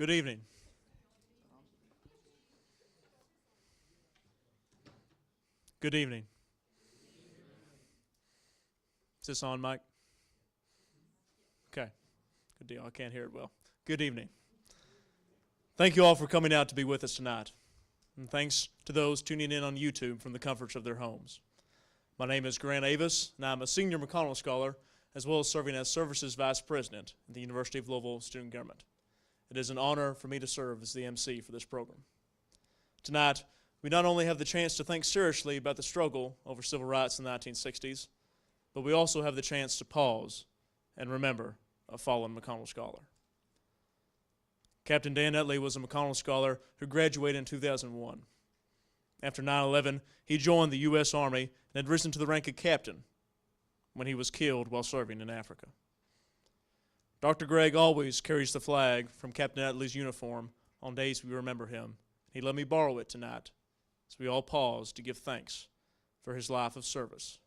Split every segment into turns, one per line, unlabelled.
Good evening. Good evening. Is this on, Mike? Okay. Good deal. I can't hear it well. Good evening. Thank you all for coming out to be with us tonight. And thanks to those tuning in on YouTube from the comforts of their homes. My name is Grant Avis, and I'm a senior McConnell Scholar, as well as serving as Services Vice President at the University of Louisville Student Government. It is an honor for me to serve as the MC for this program. Tonight, we not only have the chance to think seriously about the struggle over civil rights in the 1960s, but we also have the chance to pause and remember a fallen McConnell Scholar. Captain Dan Utley was a McConnell Scholar who graduated in 2001. After 9/11, he joined the U.S. Army and had risen to the rank of captain when he was killed while serving in Africa. Dr. Gregg always carries the flag from Captain Utley's uniform on days we remember him. He let me borrow it tonight as we all pause to give thanks for his life of service,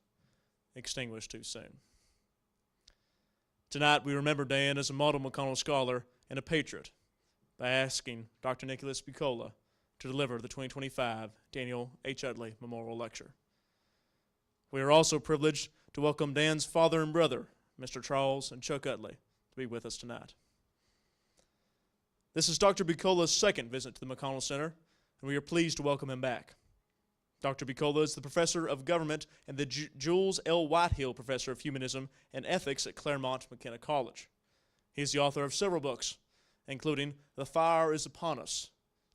extinguished too soon. Tonight we remember Dan as a model McConnell Scholar and a patriot by asking Dr. Nicholas Buccola to deliver the 2025 Daniel H. Utley Memorial Lecture. We are also privileged to welcome Dan's father and brother, Mr. Charles and Chuck Utley, to be with us tonight. This is Dr. Buccola's second visit to the McConnell Center, and we are pleased to welcome him back. Dr. Buccola is the Professor of Government and the Jules L. Whitehill Professor of Humanism and Ethics at Claremont McKenna College. He is the author of several books, including The Fire is Upon Us,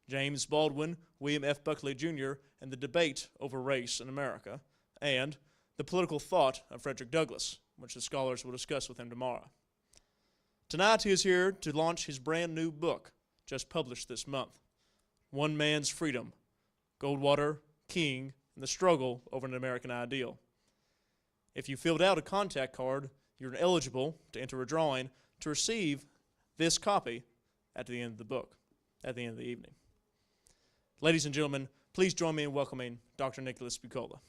James Baldwin, William F. Buckley, Jr., and the Debate Over Race in America, and The Political Thought of Frederick Douglass, which the scholars will discuss with him tomorrow. Tonight he is here to launch his brand new book, just published this month, One Man's Freedom, Goldwater, King, and the Struggle Over an American Ideal. If you filled out a contact card, you're eligible to enter a drawing to receive this copy at the end of the book, at the end of the evening. Ladies and gentlemen, please join me in welcoming Dr. Nicholas Buccola.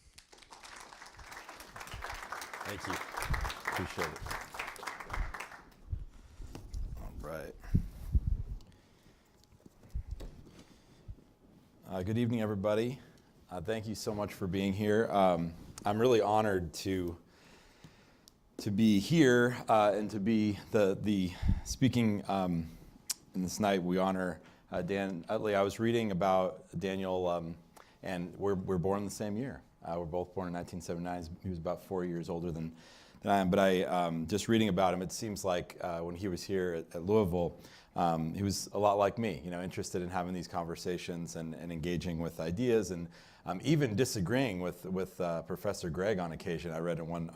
Thank you. Appreciate it. All right. Good evening, everybody. Thank you so much for being here. I'm really honored to be here and to be the speaking in this night. We honor Dan Utley. I was reading about Daniel, and we're born the same year. We're both born in 1979. He was about 4 years older than I am. But just reading about him, it seems like when he was here at Louisville, he was a lot like me, interested in having these conversations and engaging with ideas and even disagreeing with Professor Gregg on occasion. I read in one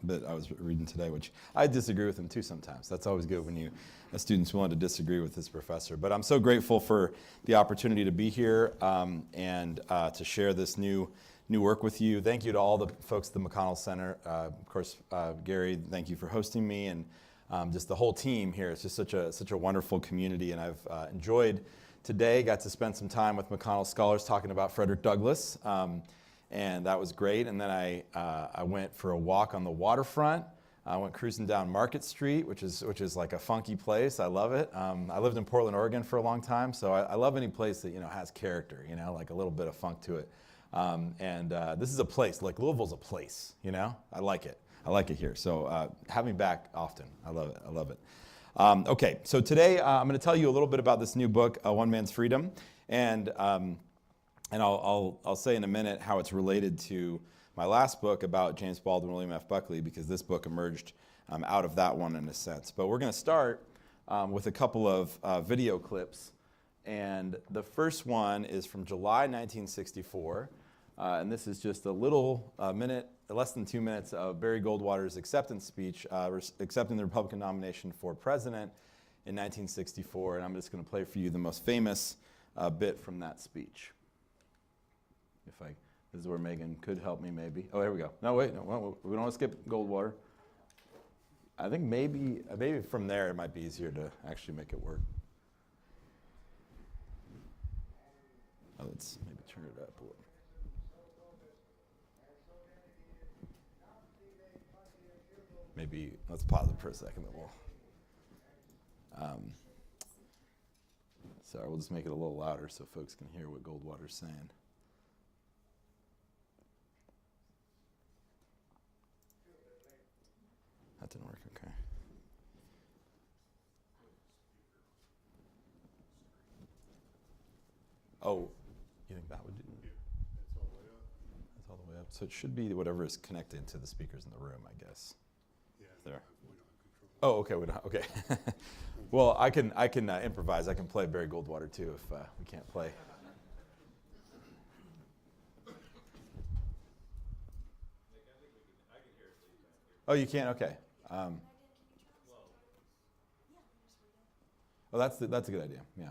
bit I was reading today, which I disagree with him too sometimes. That's always good when a student's willing to disagree with his professor. But I'm so grateful for the opportunity to be here and to share this new work with you. Thank you to all the folks at the McConnell Center. Of course, Gary, thank you for hosting me, and just the whole team here. It's just such a wonderful community, and I've enjoyed today. Got to spend some time with McConnell scholars talking about Frederick Douglass, and that was great. And then I went for a walk on the waterfront. I went cruising down Market Street, which is like a funky place. I love it. I lived in Portland, Oregon for a long time, so I love any place that has character, like a little bit of funk to it. This is a place, like Louisville's a place, I like it. I like it here. So have me back often. I love it. I love it. Okay, so today I'm going to tell you a little bit about this new book, One Man's Freedom, and I'll say in a minute how it's related to my last book about James Baldwin, William F. Buckley, because this book emerged out of that one in a sense. But we're going to start with a couple of video clips. And the first one is from July 1964, and this is just a little minute, less than 2 minutes of Barry Goldwater's acceptance speech, accepting the Republican nomination for president in 1964, and I'm just going to play for you the most famous bit from that speech. This is where Megan could help me maybe. Oh, here we go. No, wait, no, we don't want to skip Goldwater. I think maybe from there it might be easier to actually make it work. Let's maybe turn it up a little. Maybe let's pause it for a second, then we'll. Sorry, we'll just make it a little louder so folks can hear what Goldwater's saying. That didn't work, okay. Oh, you think that would do?
Yeah, that's all the way up.
That's all the way up. So it should be whatever is connected to the speakers in the room, I guess.
Yeah,
There.
we don't control.
Oh, okay. Okay. Well, I can improvise. I can play Barry Goldwater too if we can't play. Oh, you can? Okay. Oh, that's a good idea. Yeah.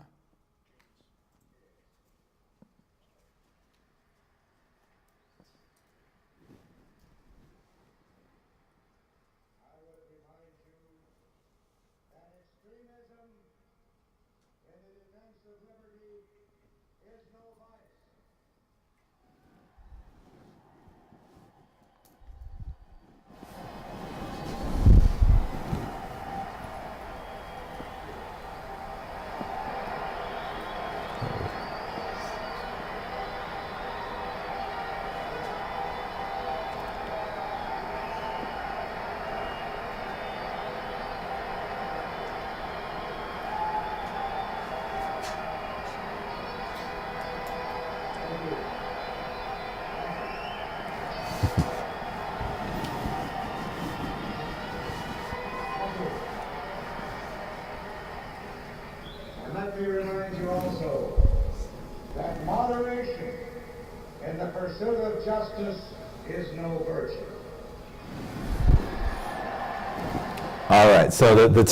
I would remind you that extremism in the defense of liberty is no vice. And let me remind you also that moderation in the pursuit of justice is no virtue.
All right. So the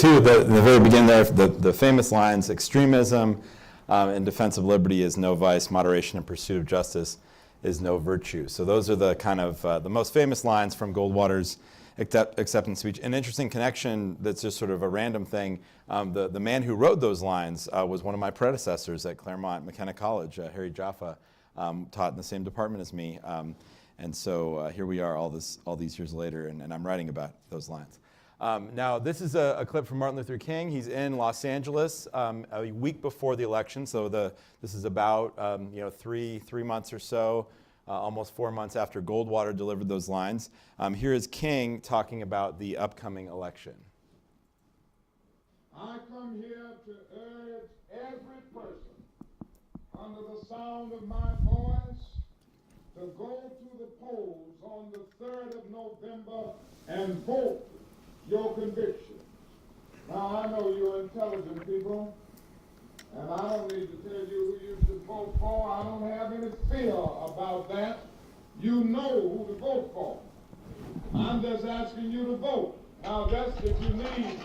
very beginning there, the famous lines: extremism in defense of liberty is no vice. Moderation in pursuit of justice is no virtue. So those are the kind of the most famous lines from Goldwater's acceptance speech. An interesting connection that's just sort of a random thing. The man who wrote those lines was one of my predecessors at Claremont McKenna College. Harry Jaffa taught in the same department as me. And so here we are all these years later, and I'm writing about those lines. Now, this is a clip from Martin Luther King. He's in Los Angeles a week before the election. So this is about 3 months or so, almost 4 months after Goldwater delivered those lines. Here is King talking about the upcoming election.
I come here to urge every person under the sound of my voice to go to the polls on the 3rd of November and vote your conviction. Now, I know you're intelligent people, and I don't need to tell you who you should vote for. I don't have any fear about that. You know who to vote for. I'm just asking you to vote. Now, just if you need...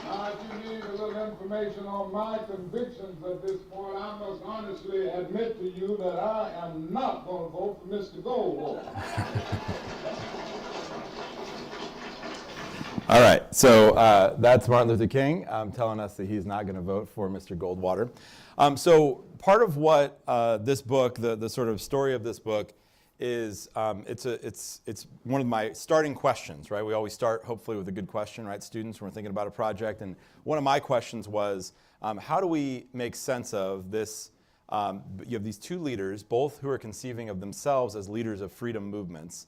Now, if you need a little information on my convictions at this point, I must honestly admit to you that I am not going to vote for Mr. Goldwater.
All right, so that's Martin Luther King telling us that he's not going to vote for Mr. Goldwater. So part of what this book, the sort of story of this book, is it's one of my starting questions, right? We always start hopefully with a good question, right? Students, when we're thinking about a project, and one of my questions was, how do we make sense of this? You have these two leaders, both who are conceiving of themselves as leaders of freedom movements.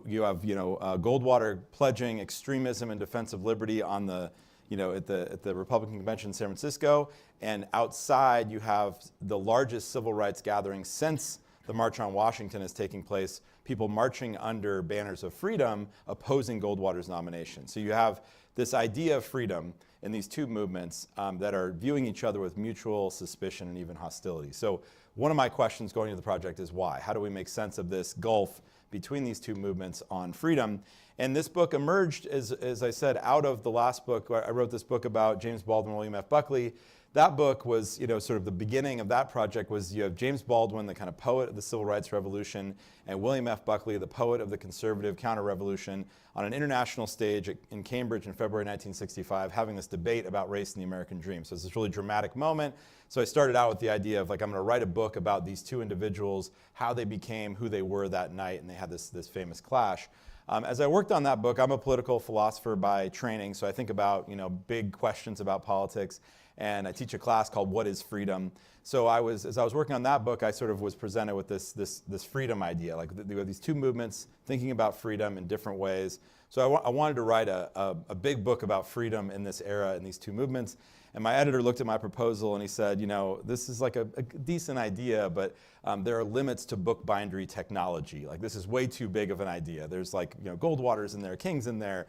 You have Goldwater pledging extremism in defense of liberty on the at the Republican convention in San Francisco, and outside you have the largest civil rights gathering since the March on Washington is taking place, people marching under banners of freedom opposing Goldwater's nomination. So you have this idea of freedom in these two movements that are viewing each other with mutual suspicion and even hostility. So one of my questions going into the project is why? How do we make sense of this gulf between these two movements on freedom? And this book emerged, as I said, out of the last book. I wrote this book about James Baldwin William F. Buckley. that book was, sort of the beginning of that project was you have James Baldwin, the kind of poet of the Civil Rights Revolution, and William F. Buckley, the poet of the conservative counter-revolution, on an international stage in Cambridge in February 1965, having this debate about race and the American dream. So it's this really dramatic moment. So I started out with the idea of, like, I'm going to write a book about these two individuals, how they became who they were that night, and they had this famous clash. As I worked on that book, I'm a political philosopher by training, so I think about, big questions about politics, and I teach a class called What is Freedom? So as I was working on that book, I sort of was presented with this freedom idea, like there were these two movements thinking about freedom in different ways. So I wanted to write a big book about freedom in this era in these two movements. And my editor looked at my proposal and he said, this is like a decent idea, but there are limits to book bindery technology. Like, this is way too big of an idea. There's Goldwaters in there, Kings in there,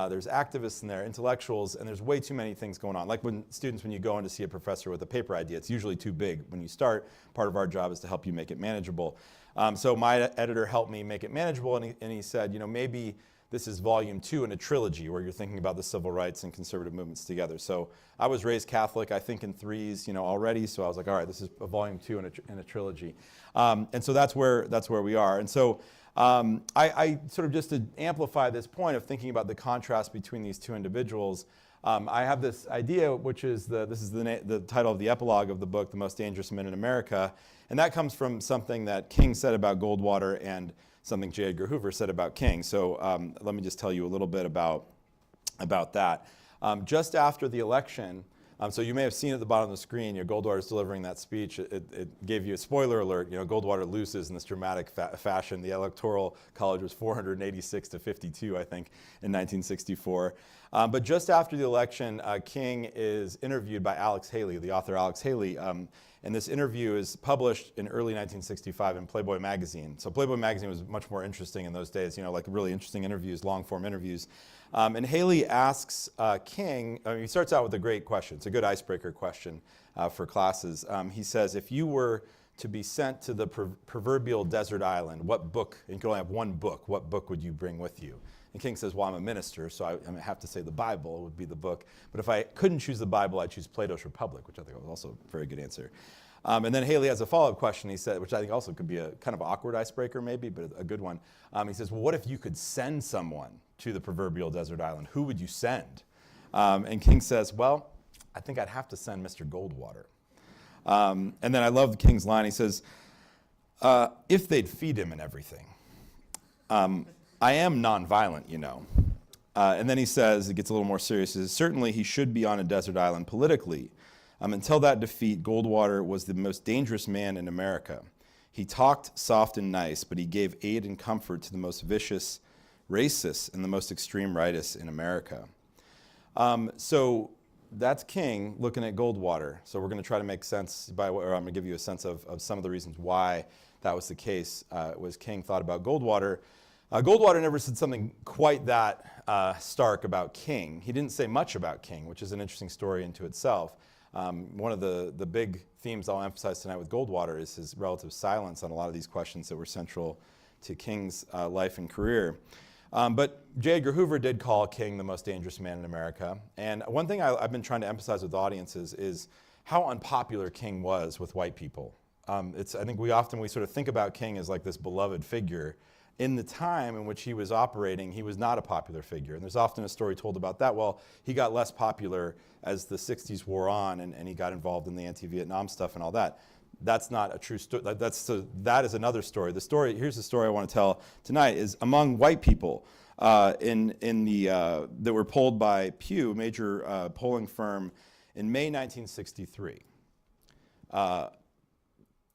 there's activists in there, intellectuals, and there's way too many things going on. Like when you go in to see a professor with a paper idea, it's usually too big when you start. Part of our job is to help you make it manageable. So my editor helped me make it manageable, and he said, maybe this is volume 2 in a trilogy where you're thinking about the civil rights and conservative movements together. So I was raised Catholic, I think in threes, already. So I was like, all right, this is a volume 2 in a trilogy. And so that's where we are. And so I sort of, just to amplify this point of thinking about the contrast between these two individuals, I have this idea, which is this is the title of the epilogue of the book, The Most Dangerous Men in America. And that comes from something that King said about Goldwater and something J. Edgar Hoover said about King. So let me just tell you a little bit about that. Just after the election, so you may have seen at the bottom of the screen, Goldwater is delivering that speech. It gave you a spoiler alert. Goldwater loses in this dramatic fashion. The Electoral College was 486 to 52, I think, in 1964. But just after the election, King is interviewed by Alex Haley, the author Alex Haley. And this interview is published in early 1965 in Playboy magazine. So Playboy magazine was much more interesting in those days, like really interesting interviews, long-form interviews. And Haley asks King, he starts out with a great question. It's a good icebreaker question for classes. He says, if you were to be sent to the proverbial desert island, what book, and you could only have one book, what book would you bring with you? And King says, well, I'm a minister, so I have to say the Bible would be the book. But if I couldn't choose the Bible, I'd choose Plato's Republic, which I think was also a very good answer. And then Haley has a follow-up question, he said, which I think also could be a kind of awkward icebreaker maybe, but a good one. He says, well, what if you could send someone to the proverbial desert island? Who would you send? And King says, well, I think I'd have to send Mr. Goldwater. And then I love King's line. He says, if they'd feed him and everything. I am nonviolent, And then he says, it gets a little more serious, he says, certainly he should be on a desert island politically. Until that defeat, Goldwater was the most dangerous man in America. He talked soft and nice, but he gave aid and comfort to the most vicious racists and the most extreme rightists in America. So that's King looking at Goldwater. So we're going to try to make sense or I'm going to give you a sense of some of the reasons why that was the case, was King thought about Goldwater. Goldwater never said something quite that stark about King. He didn't say much about King, which is an interesting story into itself. One of the big themes I'll emphasize tonight with Goldwater is his relative silence on a lot of these questions that were central to King's life and career. But J. Edgar Hoover did call King the most dangerous man in America. And one thing I've been trying to emphasize with audiences is how unpopular King was with white people. I think we sort of think about King as like this beloved figure. In the time in which he was operating, he was not a popular figure. And there's often a story told about that. Well, he got less popular as the 60s wore on and he got involved in the anti-Vietnam stuff and all that. That's not a true story. That is another story. Here's the story I want to tell tonight is among white people that were polled by Pew, a major polling firm, in May 1963.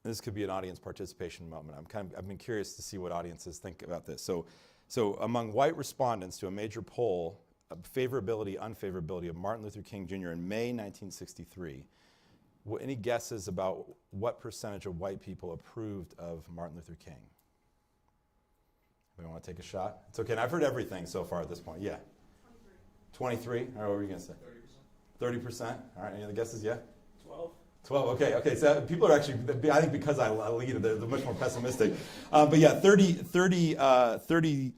This could be an audience participation moment. I've been curious to see what audiences think about this. So among white respondents to a major poll of favorability, unfavorability of Martin Luther King Jr. in May 1963, any guesses about what percentage of white people approved of Martin Luther King? Anybody want to take a shot? It's okay. And I've heard everything so far at this point. Yeah. 23? All right, what were you going to say? 30%. 30%? All right, any other guesses? Yeah? 12, okay. So people are actually, I think because I lead, they're much more pessimistic. But yeah, 32%,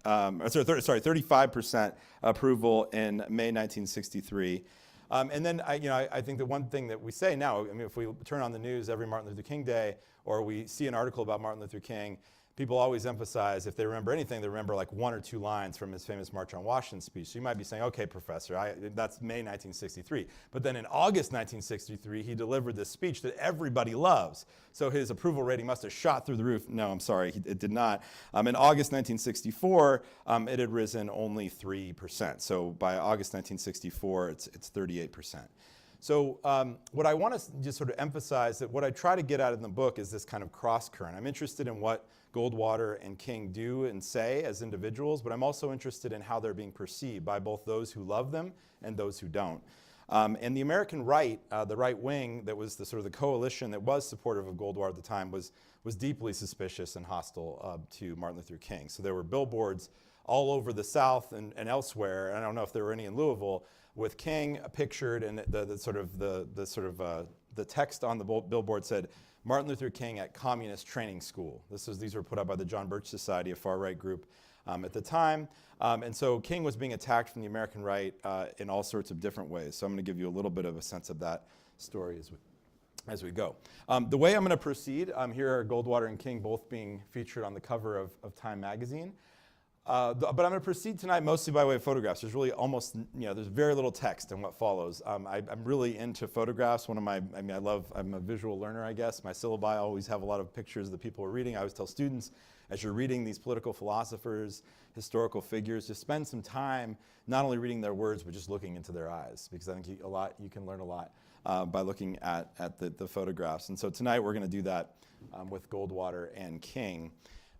35% approval in May 1963. And then I think the one thing that we say now, I mean, if we turn on the news every Martin Luther King Day, or we see an article about Martin Luther King, people always emphasize, if they remember anything, they remember like one or two lines from his famous March on Washington speech. So you might be saying, okay, professor, that's May 1963. But then in August 1963, he delivered this speech that everybody loves. So his approval rating must have shot through the roof. No, I'm sorry, it did not. In August 1964, it had risen only 3%. So by August 1964, it's 38%. So what I want to just sort of emphasize, that what I try to get at in the book is this kind of cross current. I'm interested in what Goldwater and King do and say as individuals, but I'm also interested in how they're being perceived by both those who love them and those who don't. And the American right, the right wing that was the sort of the coalition that was supportive of Goldwater at the time, was deeply suspicious and hostile to Martin Luther King. So there were billboards all over the South and elsewhere, and I don't know if there were any in Louisville, with King pictured, and the text on the billboard said, "Martin Luther King at Communist Training School." These were put up by the John Birch Society, a far-right group at the time. And so King was being attacked from the American right in all sorts of different ways. So I'm going to give you a little bit of a sense of that story as we go. The way I'm going to proceed, here are Goldwater and King both being featured on the cover of Time magazine. But I'm going to proceed tonight mostly by way of photographs. There's really almost, there's very little text in what follows. I'm really into photographs. I'm a visual learner, I guess. My syllabi always have a lot of pictures of the people we're reading. I always tell students, as you're reading these political philosophers, historical figures, just spend some time not only reading their words, but just looking into their eyes, because I think you can learn a lot by looking at the photographs. And so tonight we're going to do that with Goldwater and King.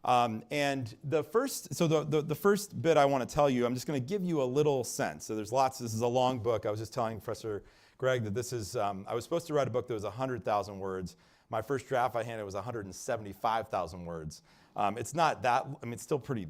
And the first bit I want to tell you, I'm just going to give you a little sense. So this is a long book. I was just telling Professor Greg that this is, I was supposed to write a book that was 100,000 words. My first draft I handed was 175,000 words. It's not that, it's still pretty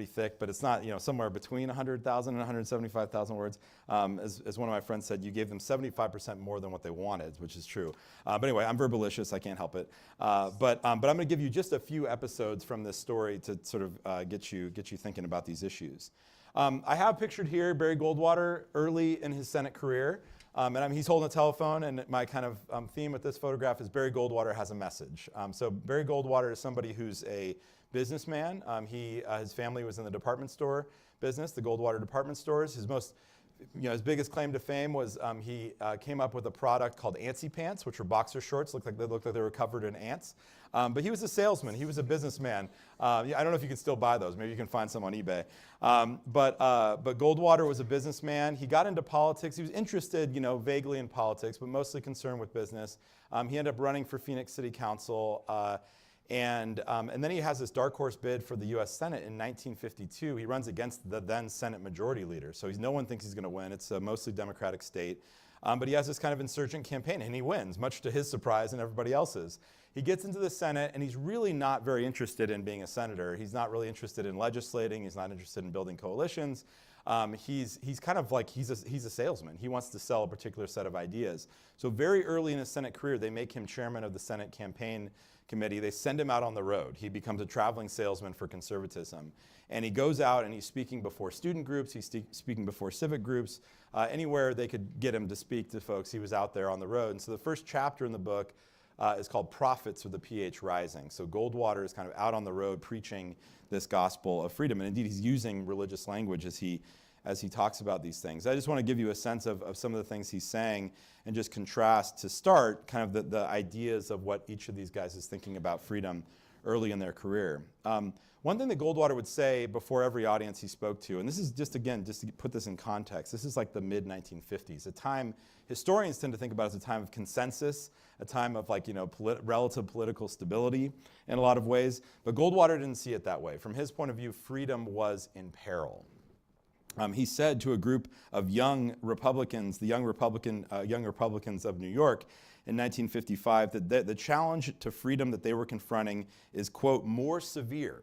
thick, but it's not, somewhere between 100,000 and 175,000 words. As one of my friends said, you gave them 75% more than what they wanted, which is true. But anyway, I'm verbalicious, I can't help it. But I'm going to give you just a few episodes from this story to sort of get you thinking about these issues. I have pictured here Barry Goldwater early in his Senate career. And he's holding a telephone, and my kind of theme with this photograph is Barry Goldwater has a message. So Barry Goldwater is somebody who's a businessman. His family was in the department store business, the Goldwater department stores. His biggest claim to fame was he came up with a product called Antsy Pants, which were boxer shorts. Looked like they were covered in ants. But he was a salesman. He was a businessman. I don't know if you can still buy those. Maybe you can find some on eBay. But Goldwater was a businessman. He got into politics. He was interested, vaguely in politics, but mostly concerned with business. He ended up running for Phoenix City Council. And then he has this dark horse bid for the U.S. Senate in 1952. He runs against the then Senate Majority Leader. So no one thinks he's going to win. It's a mostly Democratic state. But he has this kind of insurgent campaign, and he wins, much to his surprise and everybody else's. He gets into the Senate, and he's really not very interested in being a senator. He's not really interested in legislating. He's not interested in building coalitions. He's kind of like, he's a salesman. He wants to sell a particular set of ideas. So very early in his Senate career, they make him chairman of the Senate Campaign Committee. They send him out on the road. He becomes a traveling salesman for conservatism. And he goes out and he's speaking before student groups, he's speaking before civic groups, anywhere they could get him to speak to folks, he was out there on the road. And so the first chapter in the book is called Prophets of the PH Rising. So Goldwater is kind of out on the road preaching this gospel of freedom. And indeed, he's using religious language as he talks about these things. I just want to give you a sense of some of the things he's saying and just contrast to start kind of the ideas of what each of these guys is thinking about freedom early in their career. One thing that Goldwater would say before every audience he spoke to, and this is just to put this in context, this is like the mid-1950s, a time historians tend to think about as a time of consensus, a time of relative political stability in a lot of ways, but Goldwater didn't see it that way. From his point of view, freedom was in peril. He said to a group of young Republicans, the young Republicans of New York in 1955, that the challenge to freedom that they were confronting is, quote, more severe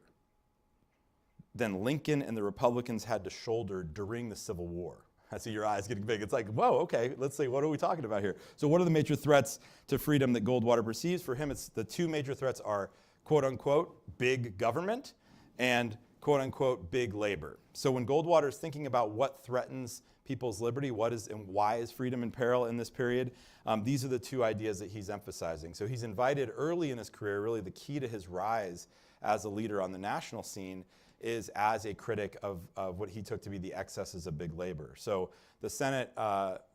than Lincoln and the Republicans had to shoulder during the Civil War. I see your eyes getting big. It's like, whoa, okay, let's see, what are we talking about here? So what are the major threats to freedom that Goldwater perceives? For him, the two major threats are, quote unquote, big government and quote unquote, big labor. So when Goldwater is thinking about what threatens people's liberty, what is and why is freedom in peril in this period, these are the two ideas that he's emphasizing. So he's invited early in his career, really the key to his rise as a leader on the national scene is as a critic of what he took to be the excesses of big labor. So the Senate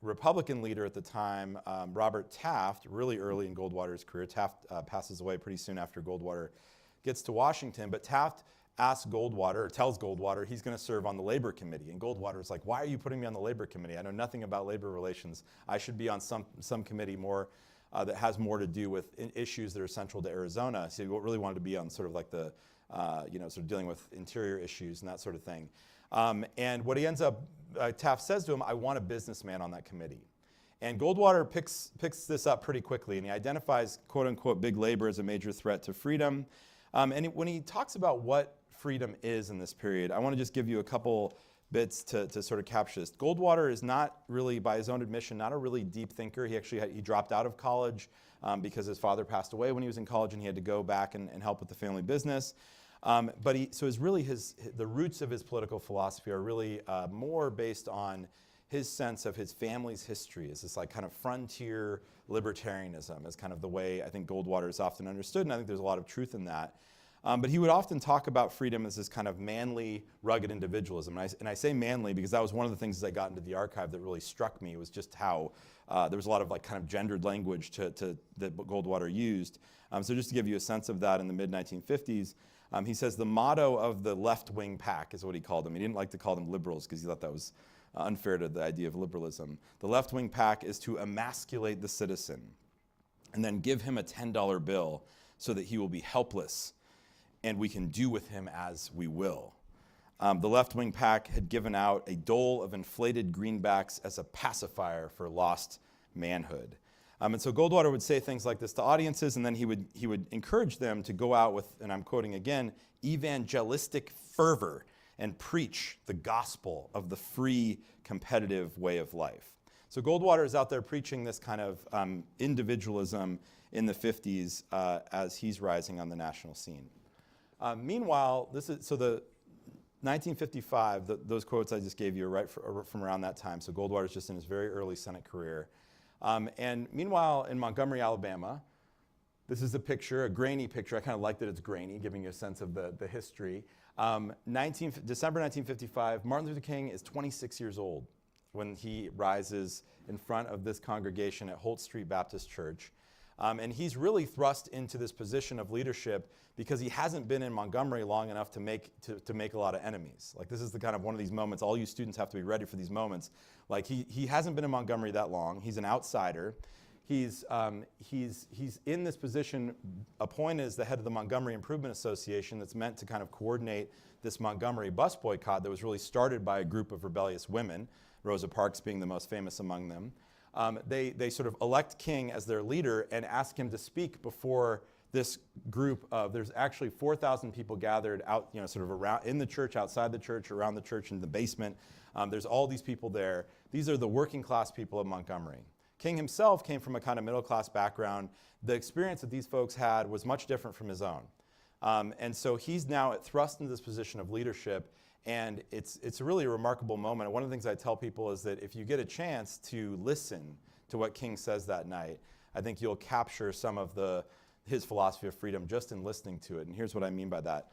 Republican leader at the time, Robert Taft, really early in Goldwater's career, Taft passes away pretty soon after Goldwater gets to Washington, but Taft asks Goldwater, or tells Goldwater, he's going to serve on the Labor Committee. And Goldwater's like, why are you putting me on the Labor Committee? I know nothing about labor relations. I should be on some committee more that has more to do with issues that are central to Arizona. So he really wanted to be on sort of like the, sort of dealing with interior issues and that sort of thing. And what he ends up, Taft says to him, I want a businessman on that committee. And Goldwater picks this up pretty quickly, and he identifies, quote unquote, big labor as a major threat to freedom. And when he talks about what freedom is in this period, I want to just give you a couple bits to sort of capture this. Goldwater is not really, by his own admission, not a really deep thinker. He dropped out of college because his father passed away when he was in college, and he had to go back and help with the family business. The roots of his political philosophy are really more based on his sense of his family's history as this like kind of frontier libertarianism is kind of the way I think Goldwater is often understood, and I think there's a lot of truth in that. But he would often talk about freedom as this kind of manly, rugged individualism. And I say manly because that was one of the things as I got into the archive that really struck me was just how there was a lot of like kind of gendered language that Goldwater used. So just to give you a sense of that in the mid-1950s, he says the motto of the left-wing pack is what he called them. He didn't like to call them liberals because he thought that was unfair to the idea of liberalism. The left-wing pack is to emasculate the citizen and then give him a $10 bill so that he will be helpless and we can do with him as we will. The left-wing pack had given out a dole of inflated greenbacks as a pacifier for lost manhood. And so Goldwater would say things like this to audiences, and then he would encourage them to go out with, and I'm quoting again, evangelistic fervor and preach the gospel of the free, competitive way of life. So Goldwater is out there preaching this kind of individualism in the 50s as he's rising on the national scene. Meanwhile, the 1955, those quotes I just gave you are from around that time. So Goldwater's just in his very early Senate career. And meanwhile, in Montgomery, Alabama, this is a picture, a grainy picture. I kind of like that it's grainy, giving you a sense of the history. December 1955, Martin Luther King is 26 years old when he rises in front of this congregation at Holt Street Baptist Church. And he's really thrust into this position of leadership because he hasn't been in Montgomery long enough to make a lot of enemies. Like this is the kind of one of these moments, all you students have to be ready for these moments. Like he hasn't been in Montgomery that long. He's an outsider. He's in this position appointed as the head of the Montgomery Improvement Association that's meant to kind of coordinate this Montgomery bus boycott that was really started by a group of rebellious women, Rosa Parks being the most famous among them. They sort of elect King as their leader and ask him to speak before this group of, there's actually 4,000 people gathered out, sort of around in the church, outside the church, around the church, in the basement. There's all these people there. These are the working class people of Montgomery. King himself came from a kind of middle class background. The experience that these folks had was much different from his own. And so he's now thrust into this position of leadership. And it's really a remarkable moment. And one of the things I tell people is that if you get a chance to listen to what King says that night, I think you'll capture some of his philosophy of freedom just in listening to it. And here's what I mean by that.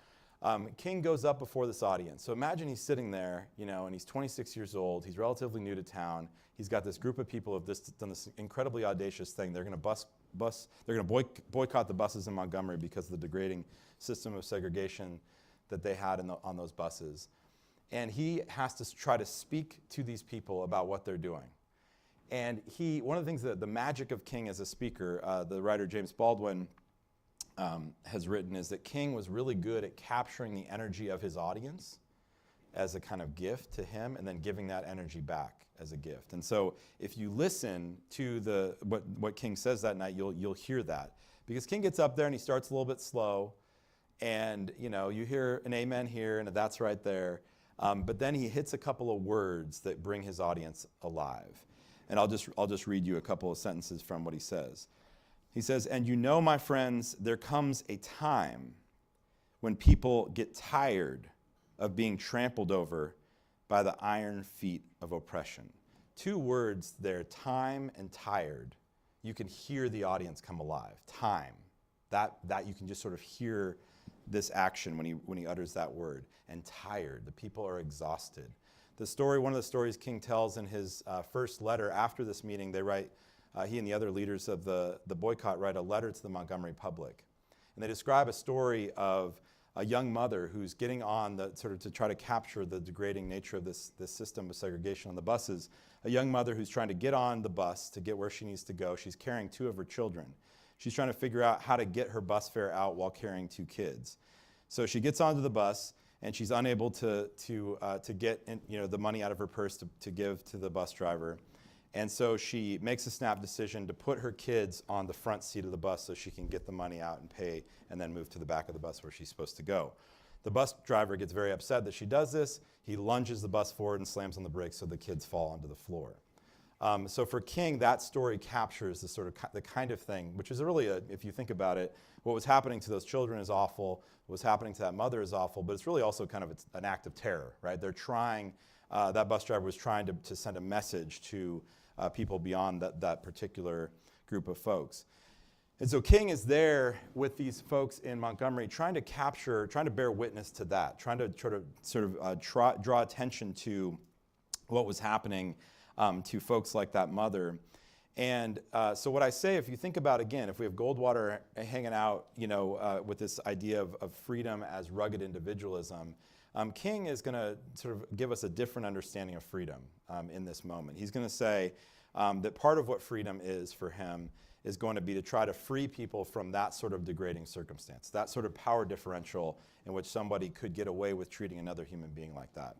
King goes up before this audience. So imagine he's sitting there, and he's 26 years old. He's relatively new to town. He's got this group of people who have done this incredibly audacious thing. They're going to boycott the buses in Montgomery because of the degrading system of segregation that they had on those buses. And he has to try to speak to these people about what they're doing. And one of the things that the magic of King as a speaker, the writer James Baldwin has written, is that King was really good at capturing the energy of his audience as a kind of gift to him and then giving that energy back as a gift. And so if you listen to what King says that night, you'll hear that. Because King gets up there and he starts a little bit slow, and you hear an amen here and a that's right there. But then he hits a couple of words that bring his audience alive. And I'll just read you a couple of sentences from what he says. He says, "And my friends, there comes a time when people get tired of being trampled over by the iron feet of oppression. Two words there, time and tired. You can hear the audience come alive. Time. That you can just sort of hear this action when he utters that word. And tired. The people are exhausted. One of the stories King tells in his first letter after this meeting, they write, he and the other leaders of the boycott write a letter to the Montgomery public. And they describe a story of a young mother who's getting on to try to capture the degrading nature of this system of segregation on the buses. A young mother who's trying to get on the bus to get where she needs to go. She's carrying two of her children. She's trying to figure out how to get her bus fare out while carrying two kids. So she gets onto the bus, and she's unable to get the money out of her purse to give to the bus driver. And so she makes a snap decision to put her kids on the front seat of the bus so she can get the money out and pay and then move to the back of the bus where she's supposed to go. The bus driver gets very upset that she does this. He lunges the bus forward and slams on the brakes so the kids fall onto the floor. So for King, that story captures the kind of thing, which is really, if you think about it, what was happening to those children is awful, what was happening to that mother is awful, but it's really also kind of an act of terror, right? They're trying, that bus driver was trying to send a message to people beyond that particular group of folks. And so King is there with these folks in Montgomery trying to bear witness to that, trying to draw attention to what was happening to folks like that mother. And so what I say, if you think about, again, if we have Goldwater hanging out, with this idea of freedom as rugged individualism, King is going to sort of give us a different understanding of freedom in this moment. He's going to say that part of what freedom is for him is going to be to try to free people from that sort of degrading circumstance, that sort of power differential in which somebody could get away with treating another human being like that.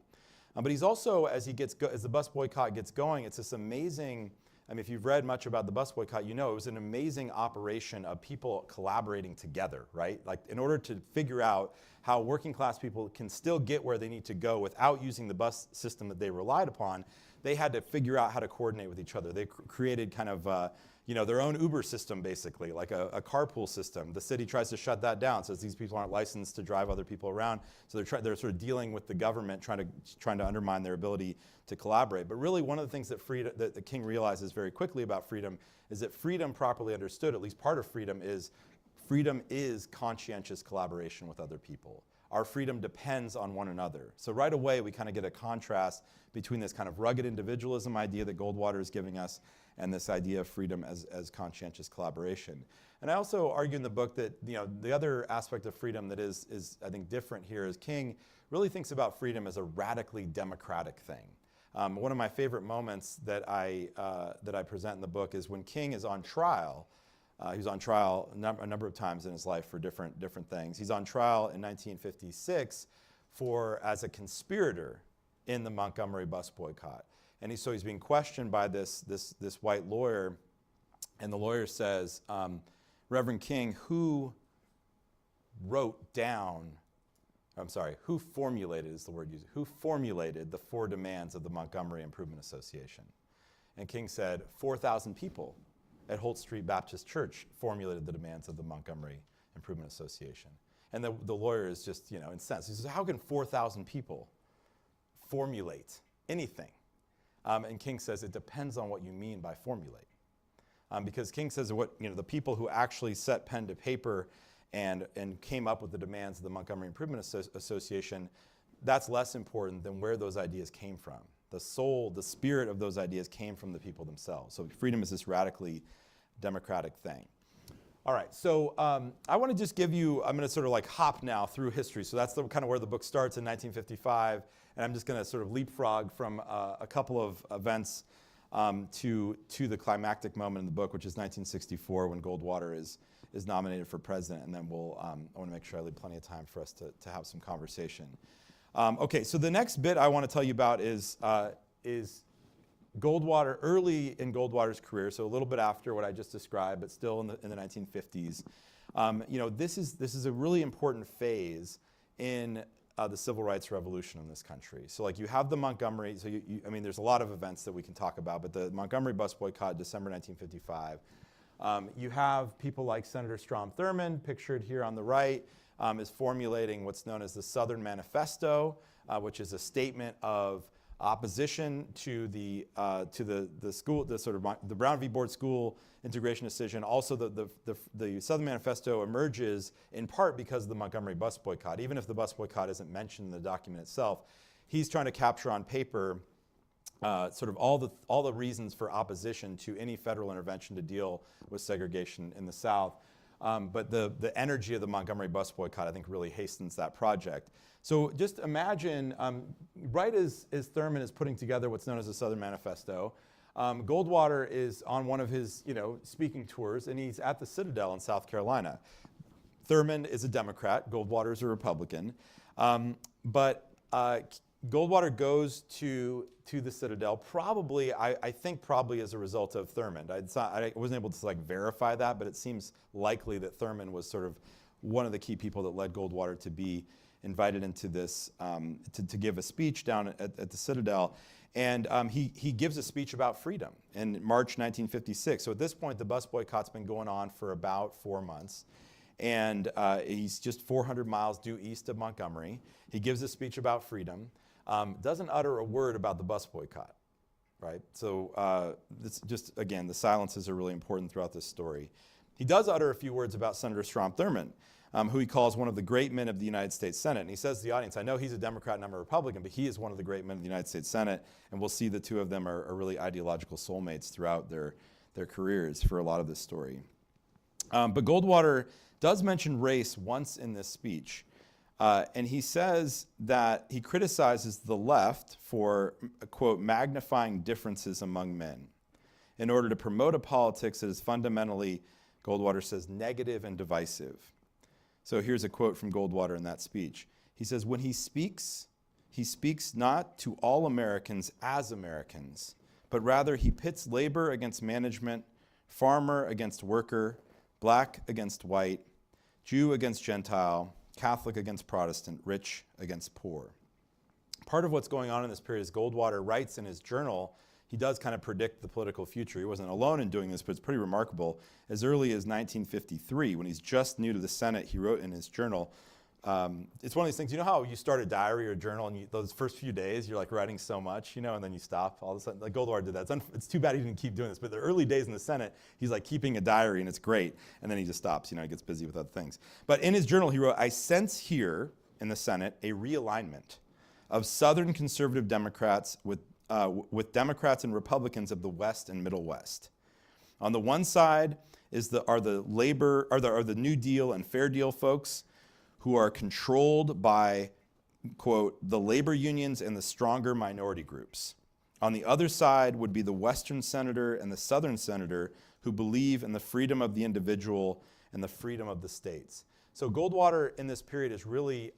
But he's also, as the bus boycott gets going, it's this amazing, if you've read much about the bus boycott, it was an amazing operation of people collaborating together, right? Like in order to figure out how working class people can still get where they need to go without using the bus system that they relied upon, they had to figure out how to coordinate with each other. They created kind of their own Uber system, basically, like a carpool system. The city tries to shut that down, says these people aren't licensed to drive other people around. So they're sort of dealing with the government, trying to undermine their ability to collaborate. But really, one of the things that the King realizes very quickly about freedom is that freedom, properly understood, at least part of freedom is conscientious collaboration with other people. Our freedom depends on one another. So right away, we kind of get a contrast between this kind of rugged individualism idea that Goldwater is giving us and this idea of freedom as conscientious collaboration. And I also argue in the book that the other aspect of freedom that is I think different here is King really thinks about freedom as a radically democratic thing. One of my favorite moments that I present in the book is when King is on trial. He was on trial a number of times in his life for different things. He's on trial in 1956 as a conspirator in the Montgomery bus boycott. And so he's being questioned by this white lawyer, and the lawyer says, Reverend King, who formulated is the word used, who formulated the 4 demands of the Montgomery Improvement Association? And King said, 4,000 people at Holt Street Baptist Church formulated the demands of the Montgomery Improvement Association. And the lawyer is just, incensed. He says, how can 4,000 people formulate anything? And King says, it depends on what you mean by formulate. Because King says the people who actually set pen to paper and came up with the demands of the Montgomery Improvement Association, that's less important than where those ideas came from. The soul, the spirit of those ideas came from the people themselves. So freedom is this radically democratic thing. All right, so I want to just give you, I'm going to sort of like hop now through history. So that's kind of where the book starts in 1955. And I'm just going to sort of leapfrog from a couple of events to the climactic moment in the book, which is 1964 when Goldwater is nominated for president. And then I want to make sure I leave plenty of time for us to have some conversation. Okay, so the next bit I want to tell you about is Goldwater, early in Goldwater's career, so a little bit after what I just described, but still in the 1950s. This is a really important phase in the civil rights revolution in this country. So like you have the Montgomery, so there's a lot of events that we can talk about, but the Montgomery bus boycott, December 1955. You have people like Senator Strom Thurmond, pictured here on the right, is formulating what's known as the Southern Manifesto, which is a statement of opposition to the school, the Brown v. Board school integration decision. Also, the Southern Manifesto emerges in part because of the Montgomery bus boycott. Even if the bus boycott isn't mentioned in the document itself, he's trying to capture on paper sort of all the reasons for opposition to any federal intervention to deal with segregation in the South. But the energy of the Montgomery bus boycott, I think, really hastens that project. So just imagine, right as Thurman is putting together what's known as the Southern Manifesto, Goldwater is on one of his speaking tours, and he's at the Citadel in South Carolina. Thurman is a Democrat, Goldwater is a Republican, but Goldwater goes to the Citadel, probably, I think probably as a result of Thurman. I wasn't able to verify that, but it seems likely that Thurman was sort of one of the key people that led Goldwater to be invited into this, to give a speech down at the Citadel. And he gives a speech about freedom in March 1956. So at this point, the bus boycott's been going on for about 4 months. And he's just 400 miles due east of Montgomery. He gives a speech about freedom. Doesn't utter a word about the bus boycott, right? So it's just, again, the silences are really important throughout this story. He does utter a few words about Senator Strom Thurmond, who he calls one of the great men of the United States Senate. And he says to the audience, I know he's a Democrat and I'm a Republican, but he is one of the great men of the United States Senate. And we'll see the two of them are really ideological soulmates throughout their careers for a lot of this story. But Goldwater does mention race once in this speech. And he says that he criticizes the left for, quote, magnifying differences among men in order to promote a politics that is fundamentally, Goldwater says, negative and divisive. So here's a quote from Goldwater in that speech. He says, when he speaks not to all Americans as Americans, but rather he pits labor against management, farmer against worker, black against white, Jew against Gentile, Catholic against Protestant, rich against poor. Part of what's going on in this period is Goldwater writes in his journal, he does kind of predict the political future. He wasn't alone in doing this, but it's pretty remarkable. As early as 1953, when he's just new to the Senate, he wrote in his journal, it's one of these things, you know how you start a diary or a journal and those first few days you're writing so much, and then you stop all of a sudden. Goldwater did that. It's too bad he didn't keep doing this, but the early days in the Senate, he's keeping a diary and it's great, and then he just stops, he gets busy with other things. But in his journal he wrote, I sense here in the Senate a realignment of Southern conservative Democrats with Democrats and Republicans of the West and Middle West. On the one side are the New Deal and Fair Deal folks who are controlled by, quote, the labor unions and the stronger minority groups. On the other side would be the Western senator and the Southern senator who believe in the freedom of the individual and the freedom of the states. So Goldwater in this period is really,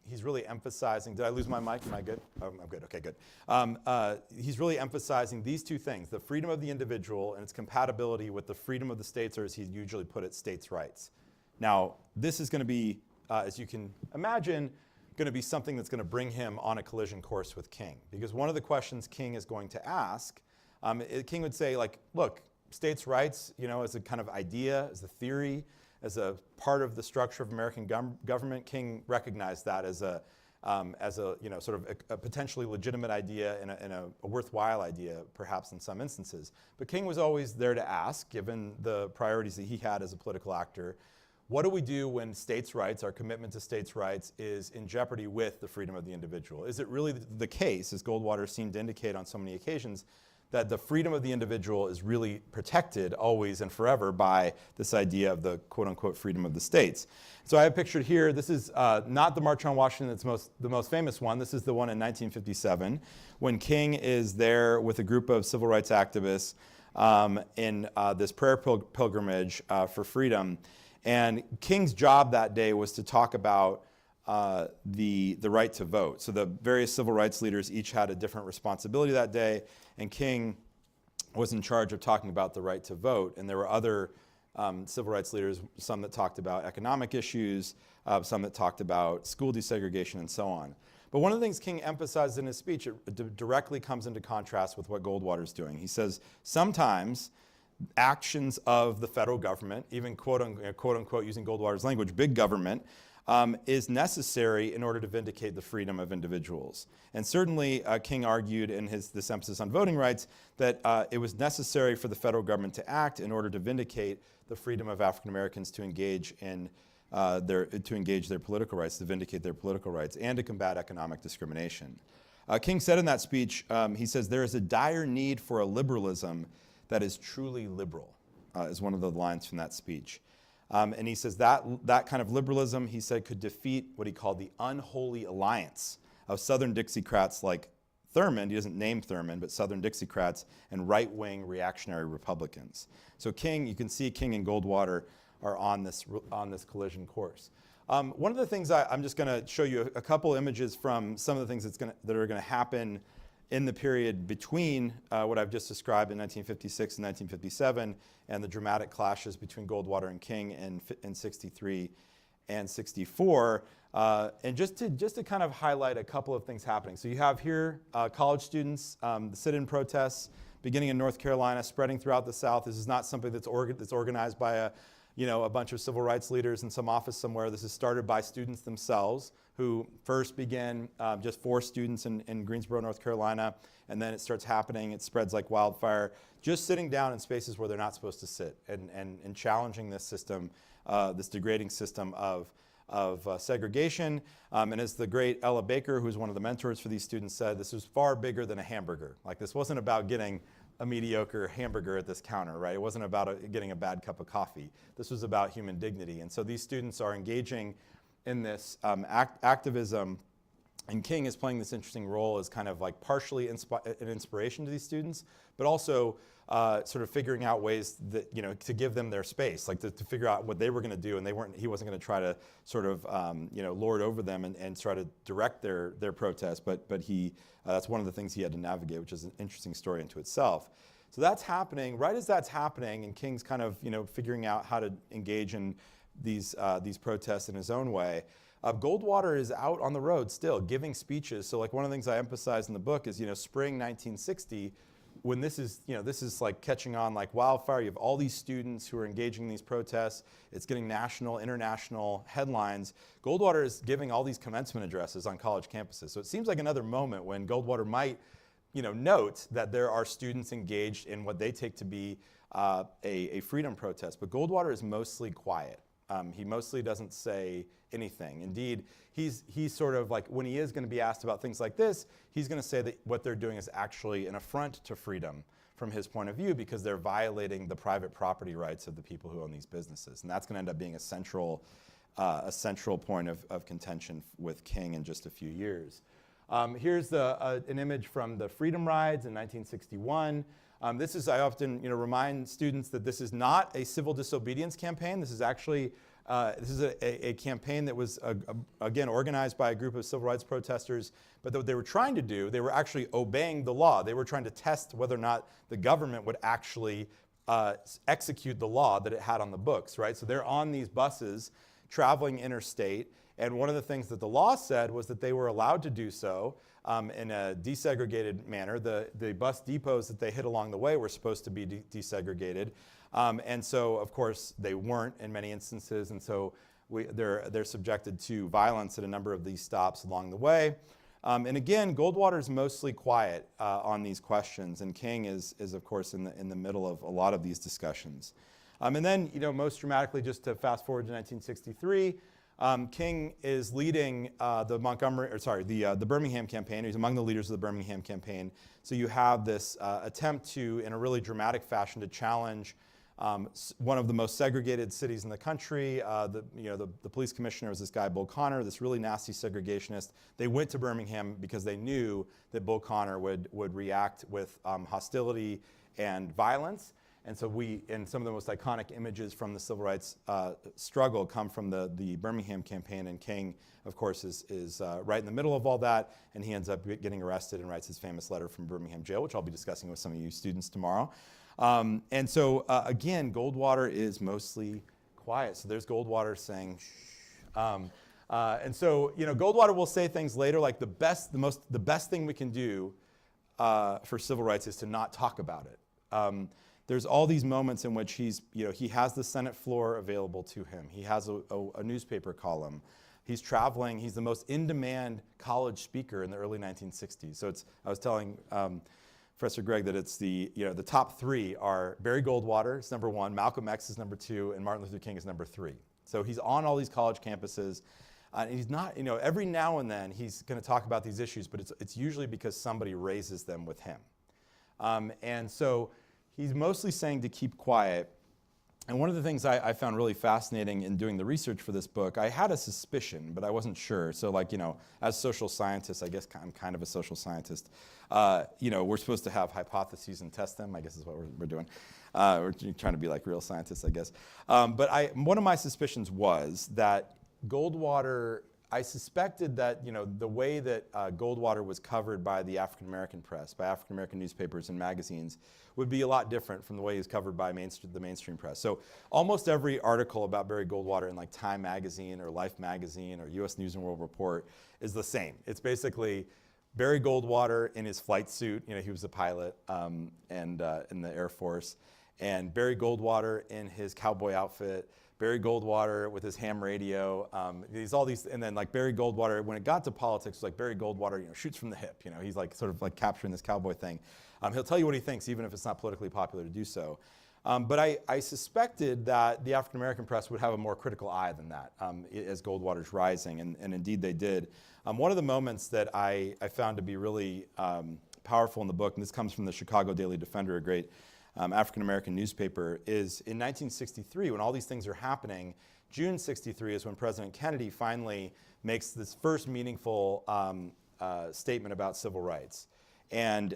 he's really emphasizing, did I lose my mic? Am I good? Oh, I'm good, okay, good. He's really emphasizing these two things, the freedom of the individual and its compatibility with the freedom of the states, or as he usually put it, states' rights. Now, this is gonna be, as you can imagine, going to be something that's going to bring him on a collision course with King. Because one of the questions King is going to ask, King would say, look, states' rights, as a kind of idea, as a theory, as a part of the structure of American government, King recognized that as a sort of a potentially legitimate idea and a worthwhile idea, perhaps in some instances. But King was always there to ask, given the priorities that he had as a political actor, what do we do when states' rights, our commitment to states' rights, is in jeopardy with the freedom of the individual? Is it really the case, as Goldwater seemed to indicate on so many occasions, that the freedom of the individual is really protected always and forever by this idea of the quote-unquote freedom of the states? So I have pictured here, this is not the March on Washington that's the most famous one. This is the one in 1957, when King is there with a group of civil rights activists in this prayer pilgrimage for freedom. And King's job that day was to talk about the right to vote. So the various civil rights leaders each had a different responsibility that day, and King was in charge of talking about the right to vote. And there were other civil rights leaders, some that talked about economic issues, some that talked about school desegregation, and so on. But one of the things King emphasized in his speech, it directly comes into contrast with what Goldwater's doing. He says, sometimes actions of the federal government, even quote unquote using Goldwater's language, big government, is necessary in order to vindicate the freedom of individuals. And certainly King argued in this emphasis on voting rights that it was necessary for the federal government to act in order to vindicate the freedom of African Americans to engage in their political rights, to vindicate their political rights, and to combat economic discrimination. King said in that speech, he says, "There is a dire need for a liberalism that is truly liberal," is one of the lines from that speech. And he says that kind of liberalism, he said, could defeat what he called the unholy alliance of Southern Dixiecrats like Thurmond. He doesn't name Thurmond, but Southern Dixiecrats and right-wing reactionary Republicans. So King, you can see King and Goldwater are on this collision course. One of the things I'm just going to show you a couple images from some of the things that are going to happen in the period between what I've just described in 1956 and 1957 and the dramatic clashes between Goldwater and King in 63 and 64. And just to kind of highlight a couple of things happening. So you have here college students, the sit-in protests beginning in North Carolina, spreading throughout the South. This is not something that's organized by a bunch of civil rights leaders in some office somewhere. This is started by students themselves who first began just 4 students in Greensboro, North Carolina, and then it starts happening. It spreads like wildfire, just sitting down in spaces where they're not supposed to sit and challenging this system, this degrading system of segregation. And as the great Ella Baker, who's one of the mentors for these students, said, this was far bigger than a hamburger. Like, this wasn't about getting a mediocre hamburger at this counter, right? It wasn't about getting a bad cup of coffee. This was about human dignity. And so these students are engaging in this activism, and King is playing this interesting role as kind of like partially an inspiration to these students, but also sort of figuring out ways that, to give them their space, like to figure out what they were going to do, and he wasn't going to try to sort of, lord over them and try to direct their protest, but that's one of the things he had to navigate, which is an interesting story into itself. So that's happening. Right as that's happening, and King's kind of, figuring out how to engage in these protests in his own way, Goldwater is out on the road still giving speeches. So like one of the things I emphasize in the book is, spring 1960, when this is like catching on like wildfire. You have all these students who are engaging in these protests. It's getting national, international headlines. Goldwater is giving all these commencement addresses on college campuses. So it seems like another moment when Goldwater might, note that there are students engaged in what they take to be a freedom protest. But Goldwater is mostly quiet. He mostly doesn't say anything. Indeed, he's sort of like, when he is going to be asked about things like this, he's going to say that what they're doing is actually an affront to freedom from his point of view, because they're violating the private property rights of the people who own these businesses. And that's going to end up being a central point of contention with King in just a few years. Here's an image from the Freedom Rides in 1961. I often remind students that this is not a civil disobedience campaign. This is actually a campaign that was, again, organized by a group of civil rights protesters. But what they were trying to do, they were actually obeying the law. They were trying to test whether or not the government would actually execute the law that it had on the books, right? So they're on these buses traveling interstate. And one of the things that the law said was that they were allowed to do so in a desegregated manner. The bus depots that they hit along the way were supposed to be desegregated. And so, of course, they weren't in many instances. And so they're subjected to violence at a number of these stops along the way. And again, Goldwater is mostly quiet on these questions. And King is of course, in the middle of a lot of these discussions. And then, most dramatically, just to fast forward to 1963, King is leading the Birmingham campaign. He's among the leaders of the Birmingham campaign. So you have this attempt to, in a really dramatic fashion, to challenge one of the most segregated cities in the country. The police commissioner was this guy, Bull Connor, this really nasty segregationist. They went to Birmingham because they knew that Bull Connor would react with hostility and violence. And so some of the most iconic images from the civil rights struggle come from the Birmingham campaign. And King, of course, is right in the middle of all that. And he ends up getting arrested and writes his famous letter from Birmingham jail, which I'll be discussing with some of you students tomorrow. And so, again, Goldwater is mostly quiet. So there's Goldwater saying, shh. And so, Goldwater will say things later like the best thing we can do for civil rights is to not talk about it. There's all these moments in which he has the Senate floor available to him. He has a newspaper column. He's traveling. He's the most in-demand college speaker in the early 1960s. So I was telling Professor Greg that it's the top three are Barry Goldwater is number one, Malcolm X is number two, and Martin Luther King is number three. So he's on all these college campuses. And he's not, every now and then he's going to talk about these issues, but it's usually because somebody raises them with him. And so he's mostly saying to keep quiet. And one of the things I found really fascinating in doing the research for this book, I had a suspicion, but I wasn't sure. So as social scientists, I guess I'm kind of a social scientist. We're supposed to have hypotheses and test them, I guess is what we're doing. We're trying to be like real scientists, I guess. But one of my suspicions was that Goldwater, I suspected that the way that Goldwater was covered by the African American press, by African American newspapers and magazines, would be a lot different from the way he's covered by the mainstream press. So almost every article about Barry Goldwater in Time Magazine or Life Magazine or U.S. News and World Report is the same. It's basically Barry Goldwater in his flight suit. He was a pilot and in the Air Force, and Barry Goldwater in his cowboy outfit. Barry Goldwater with his ham radio, and then Barry Goldwater, when it got to politics, it was like Barry Goldwater, shoots from the hip. He's sort of capturing this cowboy thing. He'll tell you what he thinks, even if it's not politically popular to do so. But I suspected that the African American press would have a more critical eye than that as Goldwater's rising, and indeed they did. One of the moments that I found to be really powerful in the book, and this comes from the Chicago Daily Defender, a great African-American newspaper, is in 1963, when all these things are happening. June 63 is when President Kennedy finally makes this first meaningful statement about civil rights. And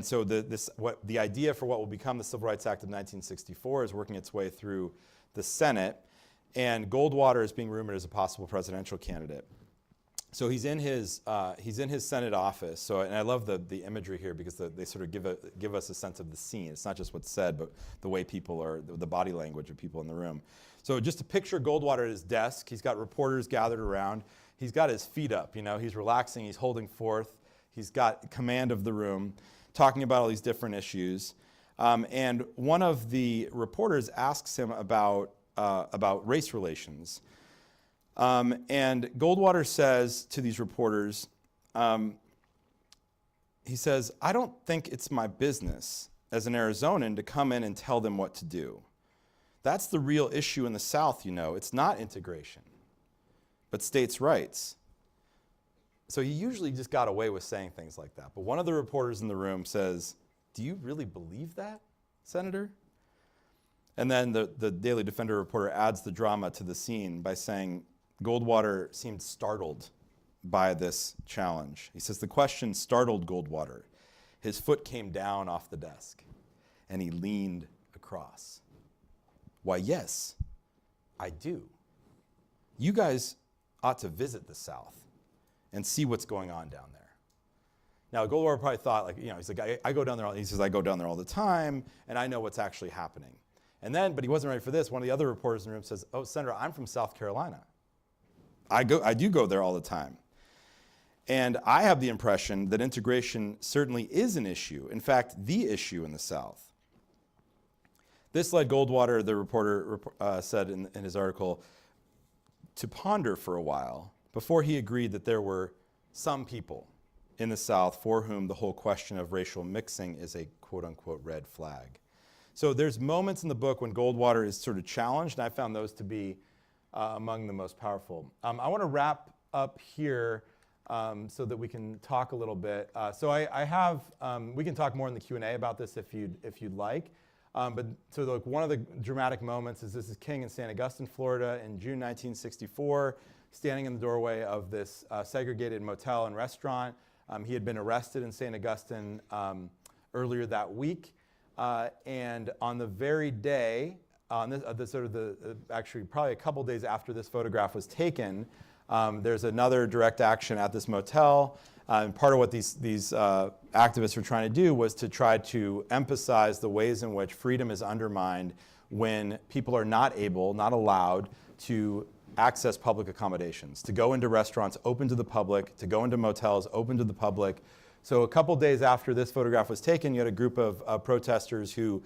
so the idea for what will become the Civil Rights Act of 1964 is working its way through the Senate, and Goldwater is being rumored as a possible presidential candidate. So he's in his Senate office. So, and I love the imagery here because they sort of give us a sense of the scene. It's not just what's said, but the way people are, the body language of people in the room. So just to picture Goldwater at his desk, he's got reporters gathered around. He's got his feet up. He's relaxing. He's holding forth. He's got command of the room, talking about all these different issues. And one of the reporters asks him about race relations. And Goldwater says to these reporters, he says, "I don't think it's my business as an Arizonan to come in and tell them what to do. That's the real issue in the South, It's not integration, but states' rights." So he usually just got away with saying things like that. But one of the reporters in the room says, "Do you really believe that, Senator?" And then the Daily Defender reporter adds the drama to the scene by saying, Goldwater seemed startled by this challenge. He says the question startled Goldwater. His foot came down off the desk, and he leaned across. "Why, yes, I do. You guys ought to visit the South and see what's going on down there." Now, Goldwater probably thought, he's like, I go down there. He says, "I go down there all the time, and I know what's actually happening." But he wasn't ready for this. One of the other reporters in the room says, "Oh, Senator, I'm from South Carolina. I do go there all the time. And I have the impression that integration certainly is an issue, in fact, the issue in the South." This led Goldwater, the reporter said in his article, to ponder for a while before he agreed that there were some people in the South for whom the whole question of racial mixing is a quote-unquote red flag. So there's moments in the book when Goldwater is sort of challenged, and I found those to be among the most powerful. I want to wrap up here so that we can talk a little bit. We can talk more in the Q&A about this if you'd like. One of the dramatic moments is this is King in St. Augustine, Florida in June 1964, standing in the doorway of this segregated motel and restaurant. He had been arrested in St. Augustine earlier that week. And on the very day, actually probably a couple days after this photograph was taken, there's another direct action at this motel. And part of what these activists were trying to do was to try to emphasize the ways in which freedom is undermined when people are not allowed to access public accommodations, to go into restaurants open to the public, to go into motels open to the public. So a couple days after this photograph was taken, you had a group of protesters who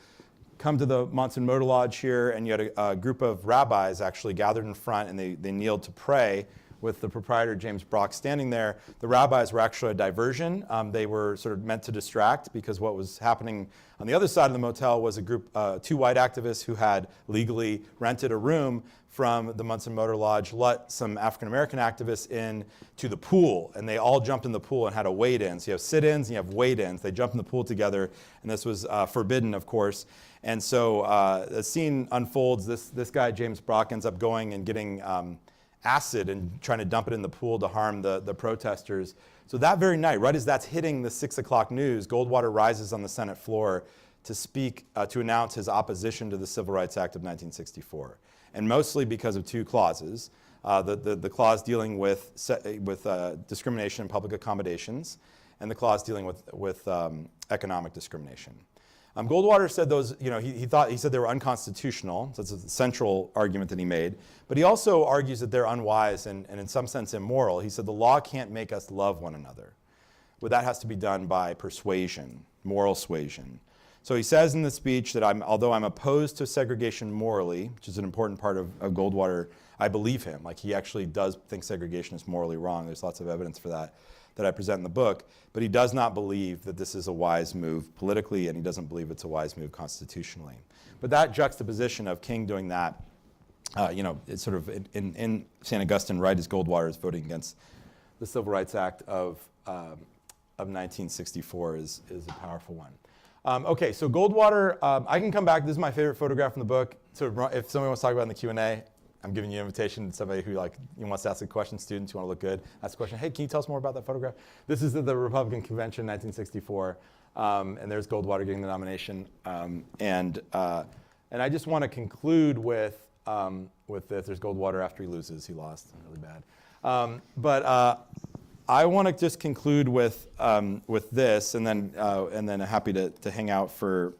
come to the Monson Motor Lodge here, and you had a group of rabbis actually gathered in front, and they kneeled to pray with the proprietor, James Brock, standing there. The rabbis were actually a diversion. They were sort of meant to distract because what was happening on the other side of the motel was a group, two white activists who had legally rented a room from the Munson Motor Lodge, let some African-American activists in to the pool, and they all jumped in the pool and had a wade-in. So you have sit-ins and you have wade-ins. They jump in the pool together, and this was forbidden, of course. And so the scene unfolds. This guy, James Brock, ends up going and getting acid and trying to dump it in the pool to harm the protesters. So that very night, right as that's hitting the 6 o'clock news, Goldwater rises on the Senate floor to speak, to announce his opposition to the Civil Rights Act of 1964. And mostly because of two clauses. The clause dealing with discrimination in public accommodations, and the clause dealing with economic discrimination. Goldwater said those, he said they were unconstitutional. So that's a central argument that he made. But he also argues that they're unwise and in some sense immoral. He said the law can't make us love one another. Well, that has to be done by persuasion, moral suasion. So he says in the speech that although I'm opposed to segregation morally, which is an important part of Goldwater, I believe him. Like, he actually does think segregation is morally wrong. There's lots of evidence for that I present in the book. But he does not believe that this is a wise move politically, and he doesn't believe it's a wise move constitutionally. But that juxtaposition of King doing that, it's sort of in St. Augustine, right as Goldwater is voting against the Civil Rights Act of 1964 is a powerful one. Okay, so Goldwater, I can come back. This is my favorite photograph in the book. So if somebody wants to talk about it in the Q&A, I'm giving you an invitation to somebody who wants to ask a question, students who want to look good, ask a question. Hey, can you tell us more about that photograph? This is at the Republican Convention, 1964, and there's Goldwater getting the nomination. And I just want to conclude with this. There's Goldwater after he loses. He lost really bad. I want to just conclude with this, and then happy to hang out for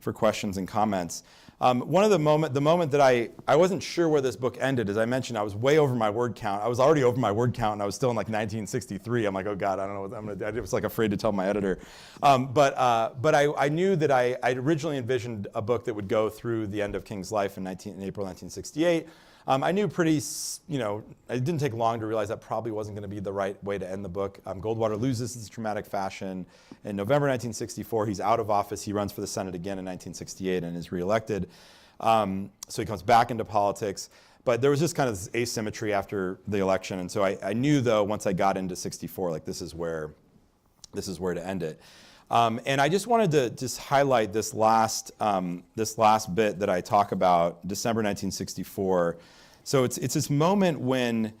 questions and comments. The moment that I wasn't sure where this book ended. As I mentioned, I was way over my word count. I was already over my word count, and I was still in 1963. I'm like, oh God, I don't know what I'm going to do. I was afraid to tell my editor. But I knew that I originally envisioned a book that would go through the end of King's life in April 1968. I knew it didn't take long to realize that probably wasn't going to be the right way to end the book. Goldwater loses in this dramatic fashion. In November 1964, he's out of office. He runs for the Senate again in 1968 and is reelected. So he comes back into politics. But there was just kind of this asymmetry after the election. And so I knew, though, once I got into 64, this is where to end it. And I just wanted to just highlight this last bit that I talk about, December 1964. So it's this moment when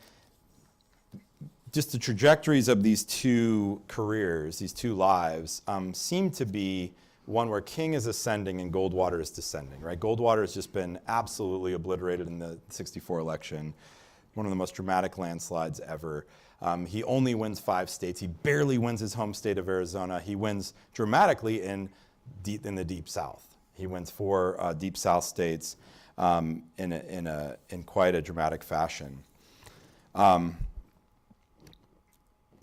just the trajectories of these two careers, these two lives, seem to be one where King is ascending and Goldwater is descending, right? Goldwater has just been absolutely obliterated in the 64 election, one of the most dramatic landslides ever. He only wins 5 states. He barely wins his home state of Arizona. He wins dramatically in the Deep South. He wins 4 Deep South states in quite a dramatic fashion.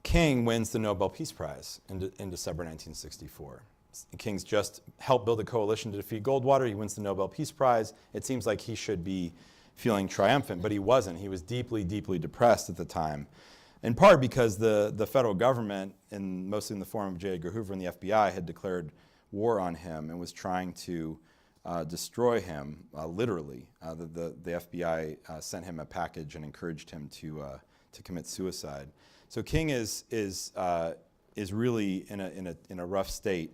King wins the Nobel Peace Prize in December 1964. King's just helped build a coalition to defeat Goldwater. He wins the Nobel Peace Prize. It seems like he should be feeling triumphant, but he wasn't. He was deeply, deeply depressed at the time. In part because the federal government, and mostly in the form of J. Edgar Hoover and the FBI, had declared war on him and was trying to destroy him, literally. The FBI sent him a package and encouraged him to commit suicide. So King is really in a rough state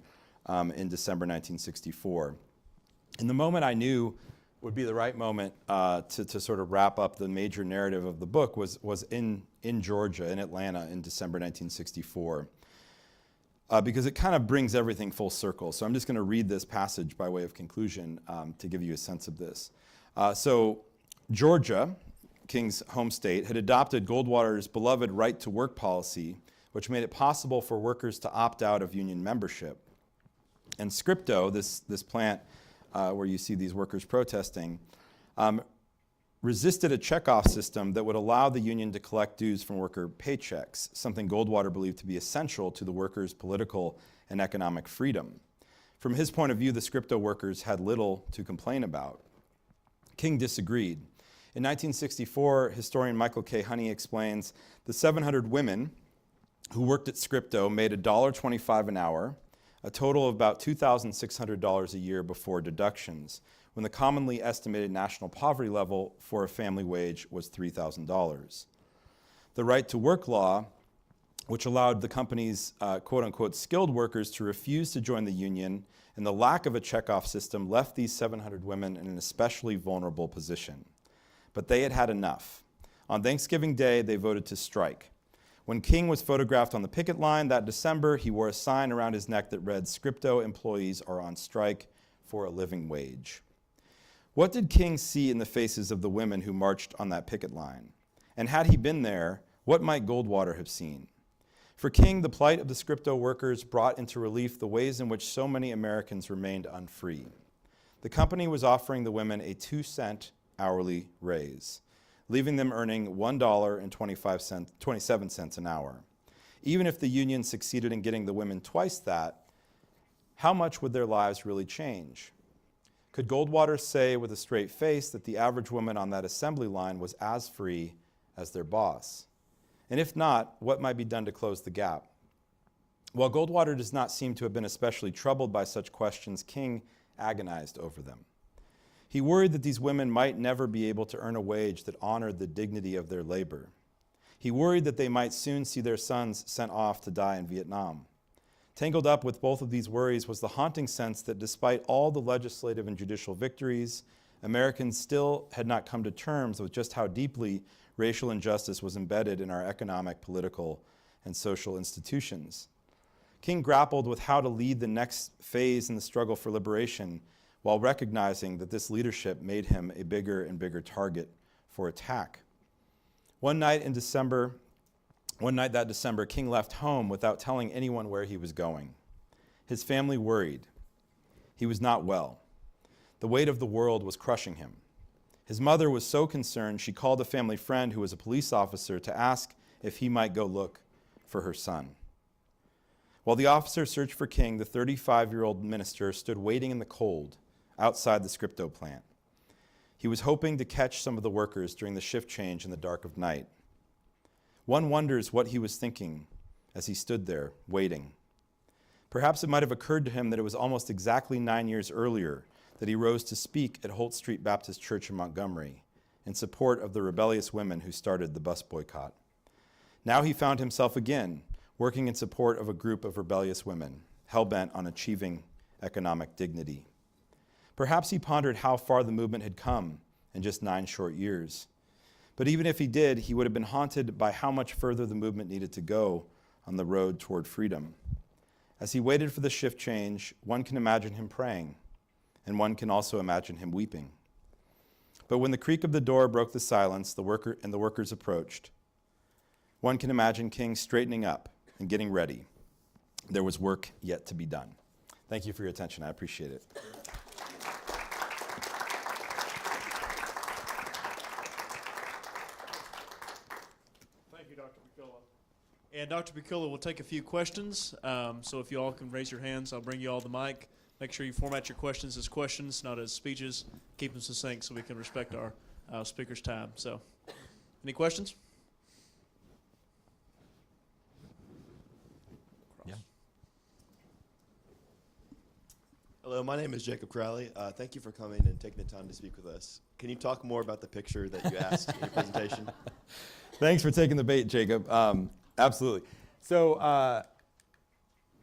in December 1964. And the moment I knew would be the right moment to sort of wrap up the major narrative of the book was in Georgia, in Atlanta, in December 1964, because it kind of brings everything full circle. So I'm just going to read this passage by way of conclusion to give you a sense of this. So Georgia, King's home state, had adopted Goldwater's beloved right-to-work policy, which made it possible for workers to opt out of union membership. And Scripto, this plant where you see these workers protesting, resisted a checkoff system that would allow the union to collect dues from worker paychecks, something Goldwater believed to be essential to the workers' political and economic freedom. From his point of view, the Scripto workers had little to complain about. King disagreed. In 1964, historian Michael K. Honey explains the 700 women who worked at Scripto made $1.25 an hour, a total of about $2,600 a year before deductions, when the commonly estimated national poverty level for a family wage was $3,000. The right to work law, which allowed the company's quote-unquote skilled workers to refuse to join the union, and the lack of a checkoff system left these 700 women in an especially vulnerable position. But they had had enough. On Thanksgiving Day, they voted to strike. When King was photographed on the picket line that December, he wore a sign around his neck that read, "Scripto employees are on strike for a living wage." What did King see in the faces of the women who marched on that picket line? And had he been there, what might Goldwater have seen? For King, the plight of the Scripto workers brought into relief the ways in which so many Americans remained unfree. The company was offering the women a 2-cent hourly raise, leaving them earning $1.27 an hour. Even if the union succeeded in getting the women twice that, how much would their lives really change? Could Goldwater say with a straight face that the average woman on that assembly line was as free as their boss? And if not, what might be done to close the gap? While Goldwater does not seem to have been especially troubled by such questions, King agonized over them. He worried that these women might never be able to earn a wage that honored the dignity of their labor. He worried that they might soon see their sons sent off to die in Vietnam. Tangled up with both of these worries was the haunting sense that despite all the legislative and judicial victories, Americans still had not come to terms with just how deeply racial injustice was embedded in our economic, political, and social institutions. King grappled with how to lead the next phase in the struggle for liberation while recognizing that this leadership made him a bigger and bigger target for attack. One night that December, King left home without telling anyone where he was going. His family worried. He was not well. The weight of the world was crushing him. His mother was so concerned, she called a family friend who was a police officer to ask if he might go look for her son. While the officer searched for King, the 35-year-old minister stood waiting in the cold outside the Scripto plant. He was hoping to catch some of the workers during the shift change in the dark of night. One wonders what he was thinking as he stood there, waiting. Perhaps it might have occurred to him that it was almost exactly 9 years earlier that he rose to speak at Holt Street Baptist Church in Montgomery in support of the rebellious women who started the bus boycott. Now he found himself again working in support of a group of rebellious women, hell-bent on achieving economic dignity. Perhaps he pondered how far the movement had come in just 9 short years. But even if he did, he would have been haunted by how much further the movement needed to go on the road toward freedom. As he waited for the shift change, one can imagine him praying, and one can also imagine him weeping. But when the creak of the door broke the silence, the workers approached. One can imagine King straightening up and getting ready. There was work yet to be done. Thank you for your attention. I appreciate it.
Thank you, Dr. Buccola. And Dr. Buccola will take a few questions. So if you all can raise your hands, I'll bring you all the mic. Make sure you format your questions as questions, not as speeches. Keep them succinct so we can respect our speaker's time. So, any questions?
Yeah.
Hello, my name is Jacob Crowley. Thank you for coming and taking the time to speak with us. Can you talk more about the picture that you asked in your presentation?
Thanks for taking the bait, Jacob. Absolutely. So,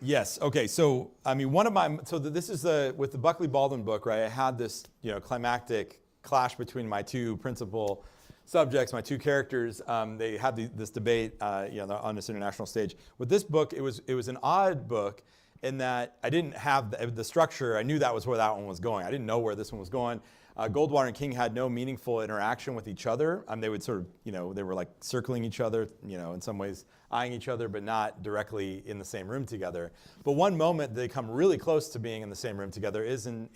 yes. Okay. So, I mean, this is with the Buckley Baldwin book, right? I had this, climactic clash between my two principal subjects, my two characters. They had this debate, on this international stage. With this book, it was an odd book in that I didn't have the structure. I knew that was where that one was going. I didn't know where this one was going. Goldwater and King had no meaningful interaction with each other. They would sort of, they were like circling each other, in some ways eyeing each other, but not directly in the same room together. But one moment they come really close to being in the same room together is in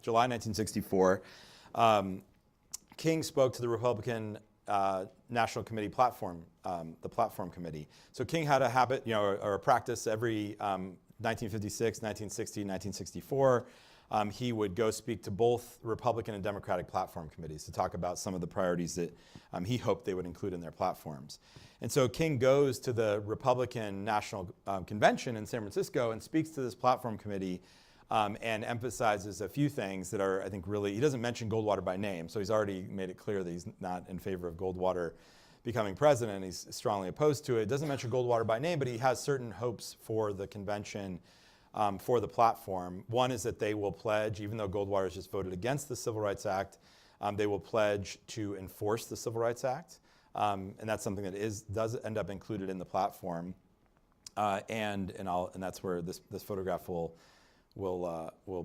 July 1964. King spoke to the Republican National Committee platform, the platform committee. So King had a habit, or a practice every 1956, 1960, 1964. he would go speak to both Republican and Democratic platform committees to talk about some of the priorities that he hoped they would include in their platforms. And so King goes to the Republican National Convention in San Francisco and speaks to this platform committee and emphasizes a few things that are, I think, really, he doesn't mention Goldwater by name, so he's already made it clear that he's not in favor of Goldwater becoming president. He's strongly opposed to it. Doesn't mention Goldwater by name, but he has certain hopes for the convention, for the platform. One is that they will pledge, even though Goldwater has just voted against the Civil Rights Act, they will pledge to enforce the Civil Rights Act. And that's something that does end up included in the platform. And that's where this photograph will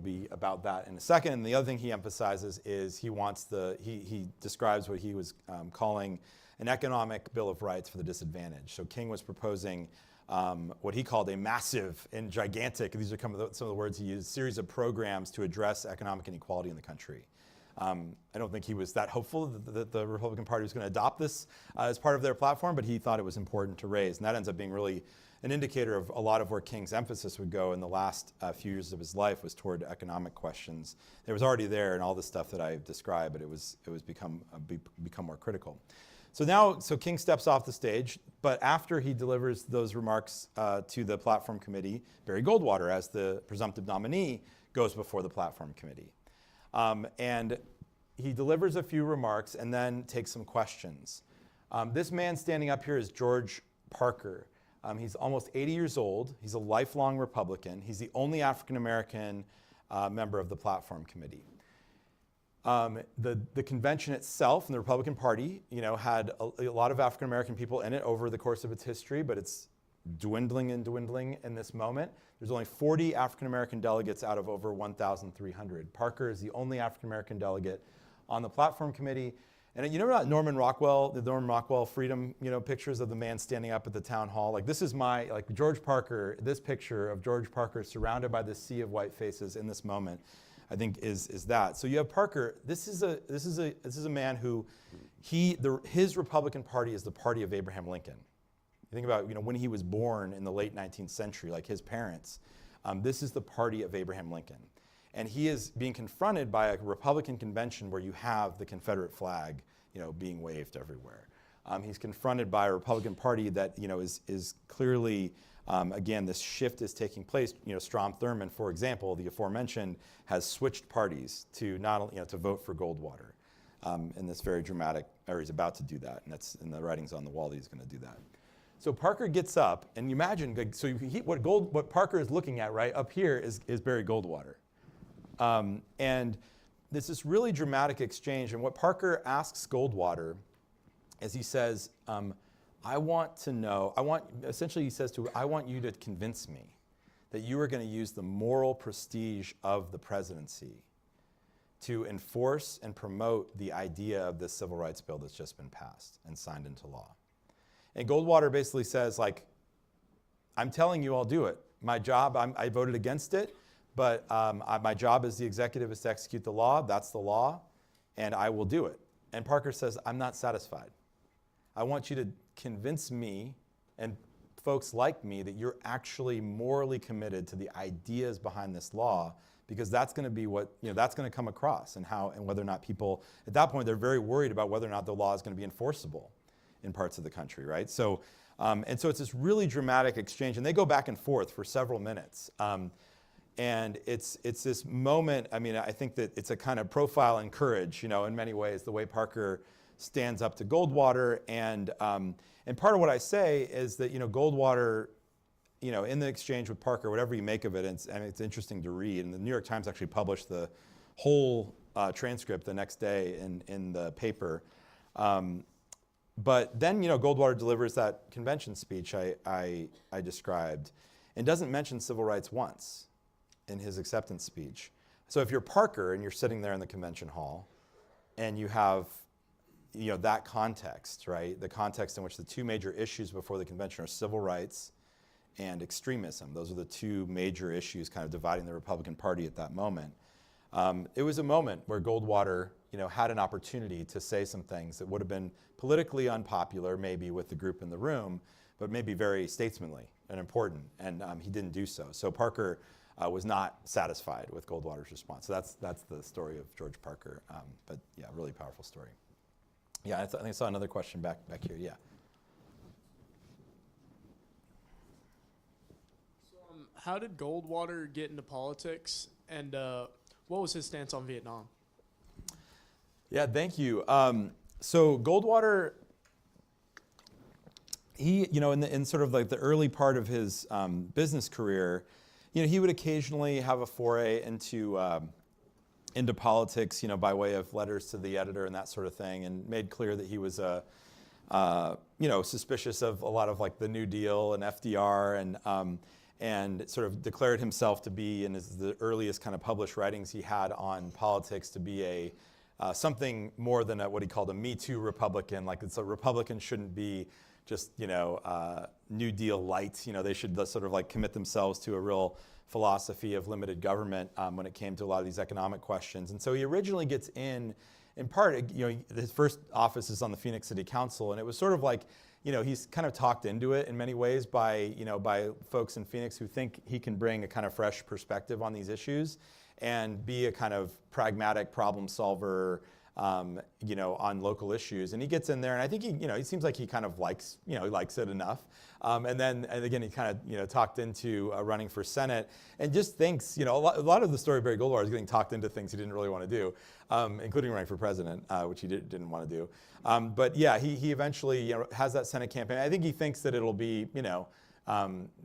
be about that in a second. And the other thing he emphasizes is he describes what he was calling an economic Bill of Rights for the disadvantaged. So King was proposing what he called a massive and gigantic, these are some of the words he used, series of programs to address economic inequality in the country. I don't think he was that hopeful that the Republican Party was going to adopt this as part of their platform, but he thought it was important to raise. And that ends up being really an indicator of a lot of where King's emphasis would go in the last few years of his life was toward economic questions. It was already there in all the stuff that I've described, but it was become more critical. So King steps off the stage, but after he delivers those remarks to the platform committee, Barry Goldwater, as the presumptive nominee, goes before the platform committee. And he delivers a few remarks and then takes some questions. This man standing up here is George Parker. He's almost 80 years old. He's a lifelong Republican. He's the only African-American member of the platform committee. The convention itself and the Republican Party, had a lot of African-American people in it over the course of its history, but it's dwindling and dwindling in this moment. There's only 40 African-American delegates out of over 1,300. Parker is the only African-American delegate on the platform committee. And you know about the Norman Rockwell freedom, pictures of the man standing up at the town hall? Like this is George Parker, this picture of George Parker surrounded by this sea of white faces in this moment, I think is that. So you have Parker, this is a man who, his Republican Party is the party of Abraham Lincoln. You think about, when he was born in the late 19th century, like his parents, this is the party of Abraham Lincoln. And he is being confronted by a Republican convention where you have the Confederate flag, being waved everywhere. He's confronted by a Republican Party that, is clearly, again, this shift is taking place. Strom Thurmond, for example, the aforementioned, has switched parties to not only, to vote for Goldwater in this very dramatic, or he's about to do that, and that's in the writings on the wall that he's going to do that. So Parker gets up, and you imagine, what Parker is looking at right up here is Barry Goldwater. And there's this really dramatic exchange, and what Parker asks Goldwater is he says, I want you to convince me that you are going to use the moral prestige of the presidency to enforce and promote the idea of this civil rights bill that's just been passed and signed into law. And Goldwater basically says, I'm telling you I'll do it. My job, I voted against it, but my job as the executive is to execute the law. That's the law, and I will do it. And Parker says, I'm not satisfied. I want you to convince me and folks like me that you're actually morally committed to the ideas behind this law, because that's going to be that's going to come across, and whether or not people, at that point, they're very worried about whether or not the law is going to be enforceable in parts of the country, right? So, and so it's this really dramatic exchange, and they go back and forth for several minutes. And it's this moment, I think that it's a kind of profile in courage, in many ways, the way Parker stands up to Goldwater. And part of what I say is that, Goldwater, in the exchange with Parker, whatever you make of it, it's interesting to read. And the New York Times actually published the whole transcript the next day in the paper. But then, Goldwater delivers that convention speech I described and doesn't mention civil rights once in his acceptance speech. So if you're Parker and you're sitting there in the convention hall and you have, that context, right? The context in which the two major issues before the convention are civil rights and extremism. Those are the two major issues kind of dividing the Republican Party at that moment. It was a moment where Goldwater, had an opportunity to say some things that would have been politically unpopular, maybe with the group in the room, but maybe very statesmanly and important, and he didn't do so. So Parker was not satisfied with Goldwater's response. So that's the story of George Parker. But yeah, really powerful story. Yeah, I think I saw another question back here. Yeah.
How did Goldwater get into politics, and what was his stance on Vietnam?
Yeah, thank you. So Goldwater, he, in sort of like the early part of his business career, he would occasionally have a foray into politics, by way of letters to the editor and that sort of thing, and made clear that he was suspicious of a lot of like the New Deal and FDR, and sort of declared himself to be, in the earliest kind of published writings he had on politics, to be a something more than what he called a Me Too Republican. Like, it's a Republican shouldn't be just New Deal light. They should sort of like commit themselves to a real philosophy of limited government when it came to a lot of these economic questions. And so he originally gets in part, his first office is on the Phoenix City Council, and it was sort of like, he's kind of talked into it in many ways by folks in Phoenix who think he can bring a kind of fresh perspective on these issues and be a kind of pragmatic problem solver, on local issues. And he gets in there, and I think he seems like he kind of likes it enough. And again, he kind of, talked into running for Senate, and just thinks, a lot of the story of Barry Goldwater is getting talked into things he didn't really want to do, including running for president, which he didn't want to do. But yeah, he eventually, has that Senate campaign. I think he thinks that it'll be,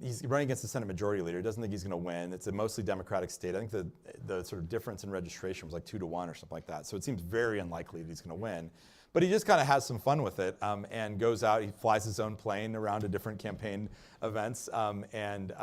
he's running against the Senate Majority Leader. Doesn't think he's going to win. It's a mostly Democratic state. I think the sort of difference in registration was like 2-1 or something like that. So it seems very unlikely that he's going to win. But he just kind of has some fun with it, and goes out. He flies his own plane around to different campaign events, and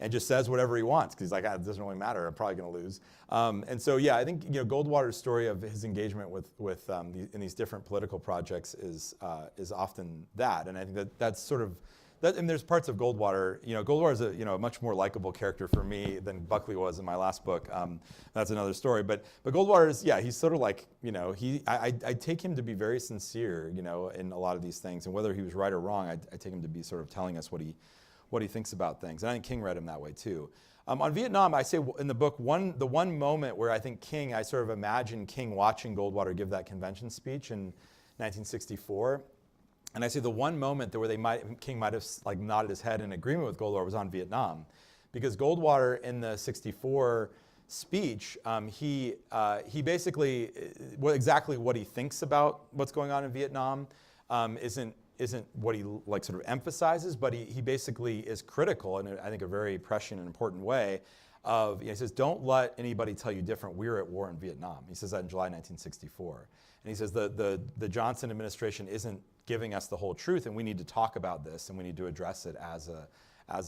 just says whatever he wants, because he's like, it doesn't really matter. I'm probably going to lose. And so yeah, I think Goldwater's story of his engagement with in these different political projects is often that. And I think that's sort of. And there's parts of Goldwater, Goldwater is a much more likable character for me than Buckley was in my last book. That's another story. But Goldwater is, he's sort of like, I take him to be very sincere, in a lot of these things. And whether he was right or wrong, I take him to be sort of telling us what he thinks about things. And I think King read him that way too. On Vietnam, I say in the book, the one moment where I think I sort of imagine King watching Goldwater give that convention speech in 1964. And I say the one moment where King might have like nodded his head in agreement with Goldwater was on Vietnam, because Goldwater in the '64 speech, he basically exactly what he thinks about what's going on in Vietnam isn't what he like sort of emphasizes, but he basically is critical in I think a very prescient and important way of, he says, don't let anybody tell you different. We're at war in Vietnam. He says that in July 1964. And he says the Johnson administration isn't giving us the whole truth, and we need to talk about this, and we need to address it as a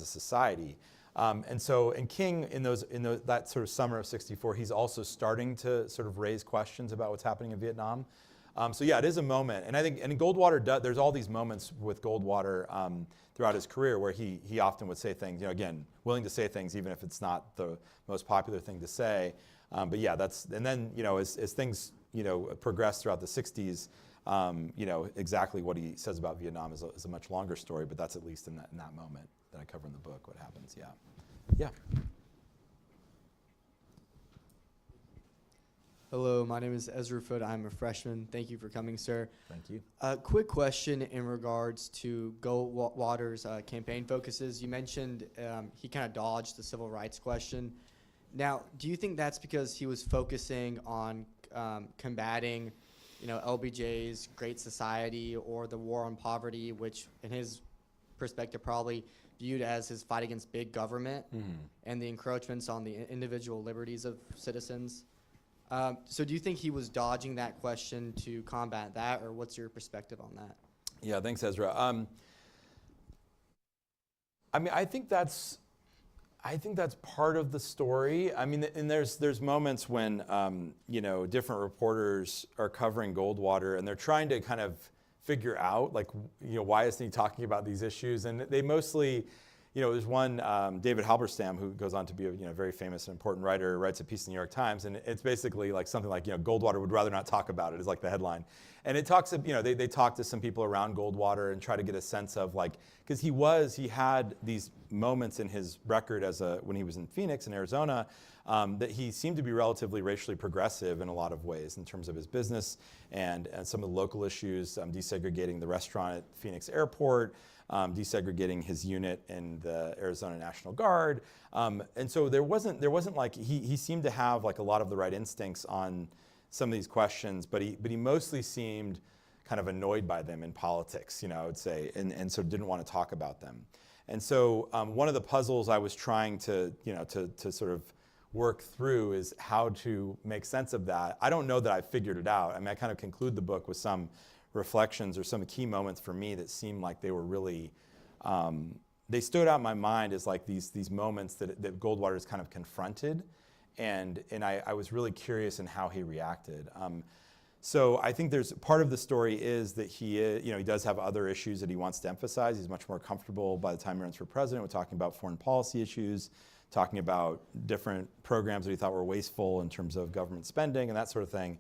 society. And King in that sort of summer of '64, he's also starting to sort of raise questions about what's happening in Vietnam. So yeah, it is a moment, and I think Goldwater there's all these moments with Goldwater throughout his career where he often would say things, again, willing to say things even if it's not the most popular thing to say. But yeah, and then as things progress throughout the '60s. Exactly what he says about Vietnam is a much longer story, but that's at least in that moment that I cover in the book what happens. Yeah.
Hello, my name is Ezra Foote. I'm a freshman. Thank you for coming, sir.
Thank you.
Quick question in regards to Goldwater's campaign focuses. You mentioned he kind of dodged the civil rights question. Now, do you think that's because he was focusing on combating LBJ's Great Society or the war on poverty, which in his perspective probably viewed as his fight against big government and the encroachments on the individual liberties of citizens? So do you think he was dodging that question to combat that, or what's your perspective on that?
Yeah, thanks, Ezra. I think that's part of the story. And there's moments when different reporters are covering Goldwater and they're trying to kind of figure out why isn't he talking about these issues? And they mostly, there's one, David Halberstam, who goes on to be a very famous and important writer, writes a piece in the New York Times, and it's basically like something like, Goldwater would rather not talk about it, is like the headline. And it talks, they talk to some people around Goldwater and try to get a sense of like, because he had these moments in his record when he was in Phoenix in Arizona, that he seemed to be relatively racially progressive in a lot of ways in terms of his business and some of the local issues, desegregating the restaurant at Phoenix Airport, desegregating his unit in the Arizona National Guard. And so there wasn't like, he seemed to have like a lot of the right instincts on some of these questions, but he mostly seemed kind of annoyed by them in politics, I would say, and so didn't want to talk about them. And so one of the puzzles I was trying to sort of work through is how to make sense of that. I don't know that I figured it out. I mean, I kind of conclude the book with some reflections or some key moments for me that seemed like they were really, they stood out in my mind as like these moments that Goldwater's kind of confronted, and I was really curious in how he reacted. So I think there's part of the story is that he does have other issues that he wants to emphasize. He's much more comfortable by the time he runs for president with talking about foreign policy issues, talking about different programs that he thought were wasteful in terms of government spending and that sort of thing.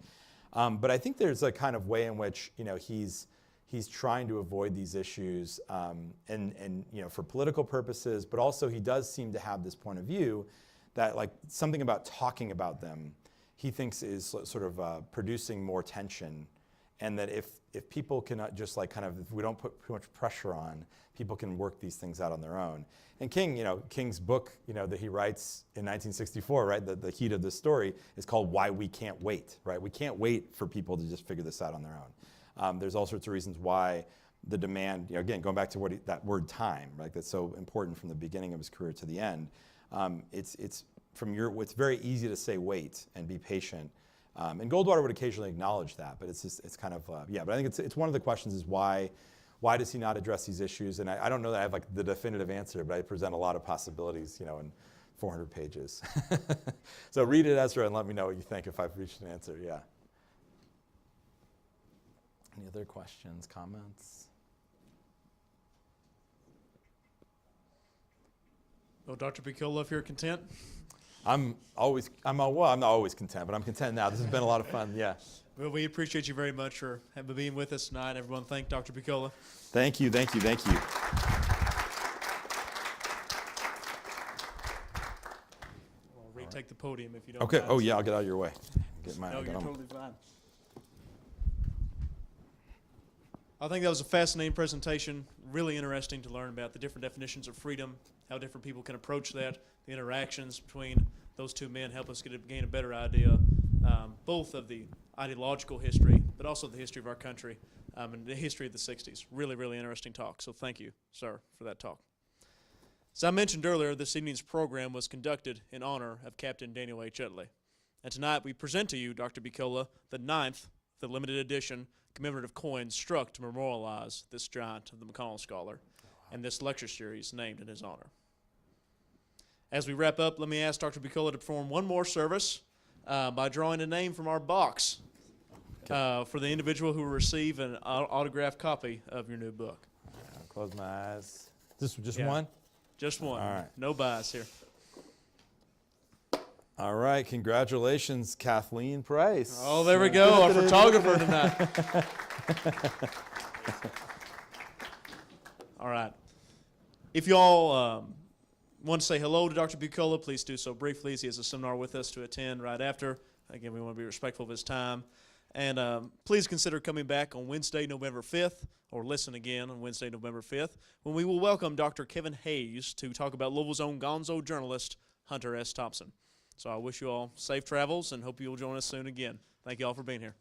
But I think there's a kind of way in which he's trying to avoid these issues, and for political purposes. But also he does seem to have this point of view that like something about talking about them, he thinks is sort of producing more tension, and that if people cannot just like kind of, if we don't put too much pressure on, people can work these things out on their own. And King's book, that he writes in 1964, right? The heat of this story is called "Why We Can't Wait," right? We can't wait for people to just figure this out on their own. There's all sorts of reasons why the demand, again, going back to that word time, right? That's so important from the beginning of his career to the end. It's very easy to say wait and be patient. And Goldwater would occasionally acknowledge that, but it's kind of, but I think it's one of the questions is why does he not address these issues? And I don't know that I have like the definitive answer, but I present a lot of possibilities, in 400 pages. So read it, Ezra, and let me know what you think if I've reached an answer, yeah. Any other questions, comments?
Well, Dr. Buccola, if you're content.
I'm not always content, but I'm content now. This has been a lot of fun, yeah.
Well, we appreciate you very much for being with us tonight. Everyone, thank Dr. Buccola.
Thank you.
I'll retake the podium if you don't
Okay.
mind.
Oh, yeah, I'll get out of your way.
No, you're totally fine. I think that was a fascinating presentation, really interesting to learn about the different definitions of freedom, how different people can approach that, the interactions between those two men help us gain a better idea, both of the ideological history, but also the history of our country and the history of the 60s. Really, really interesting talk. So thank you, sir, for that talk. As I mentioned earlier, this evening's program was conducted in honor of Captain Daniel H. Utley. And tonight we present to you, Dr. Buccola, the 9th, the limited edition commemorative coins struck to memorialize this giant of the McConnell Scholar and this lecture series named in his honor. As we wrap up, let me ask Dr. Buccola to perform one more service by drawing a name from our box for the individual who will receive an autographed copy of your new book.
I'll close my eyes. Just
Yeah.
one?
Just one.
All right.
No bias here.
All right. Congratulations, Kathleen Price.
Oh, there we go. Our photographer tonight. All right. If you all want to say hello to Dr. Buccola, please do so briefly, as he has a seminar with us to attend right after. Again, we want to be respectful of his time. And please consider coming back on Wednesday, November 5th, or listen again on Wednesday, November 5th, when we will welcome Dr. Kevin Hayes to talk about Louisville's own gonzo journalist, Hunter S. Thompson. So I wish you all safe travels and hope you will join us soon again. Thank you all for being here.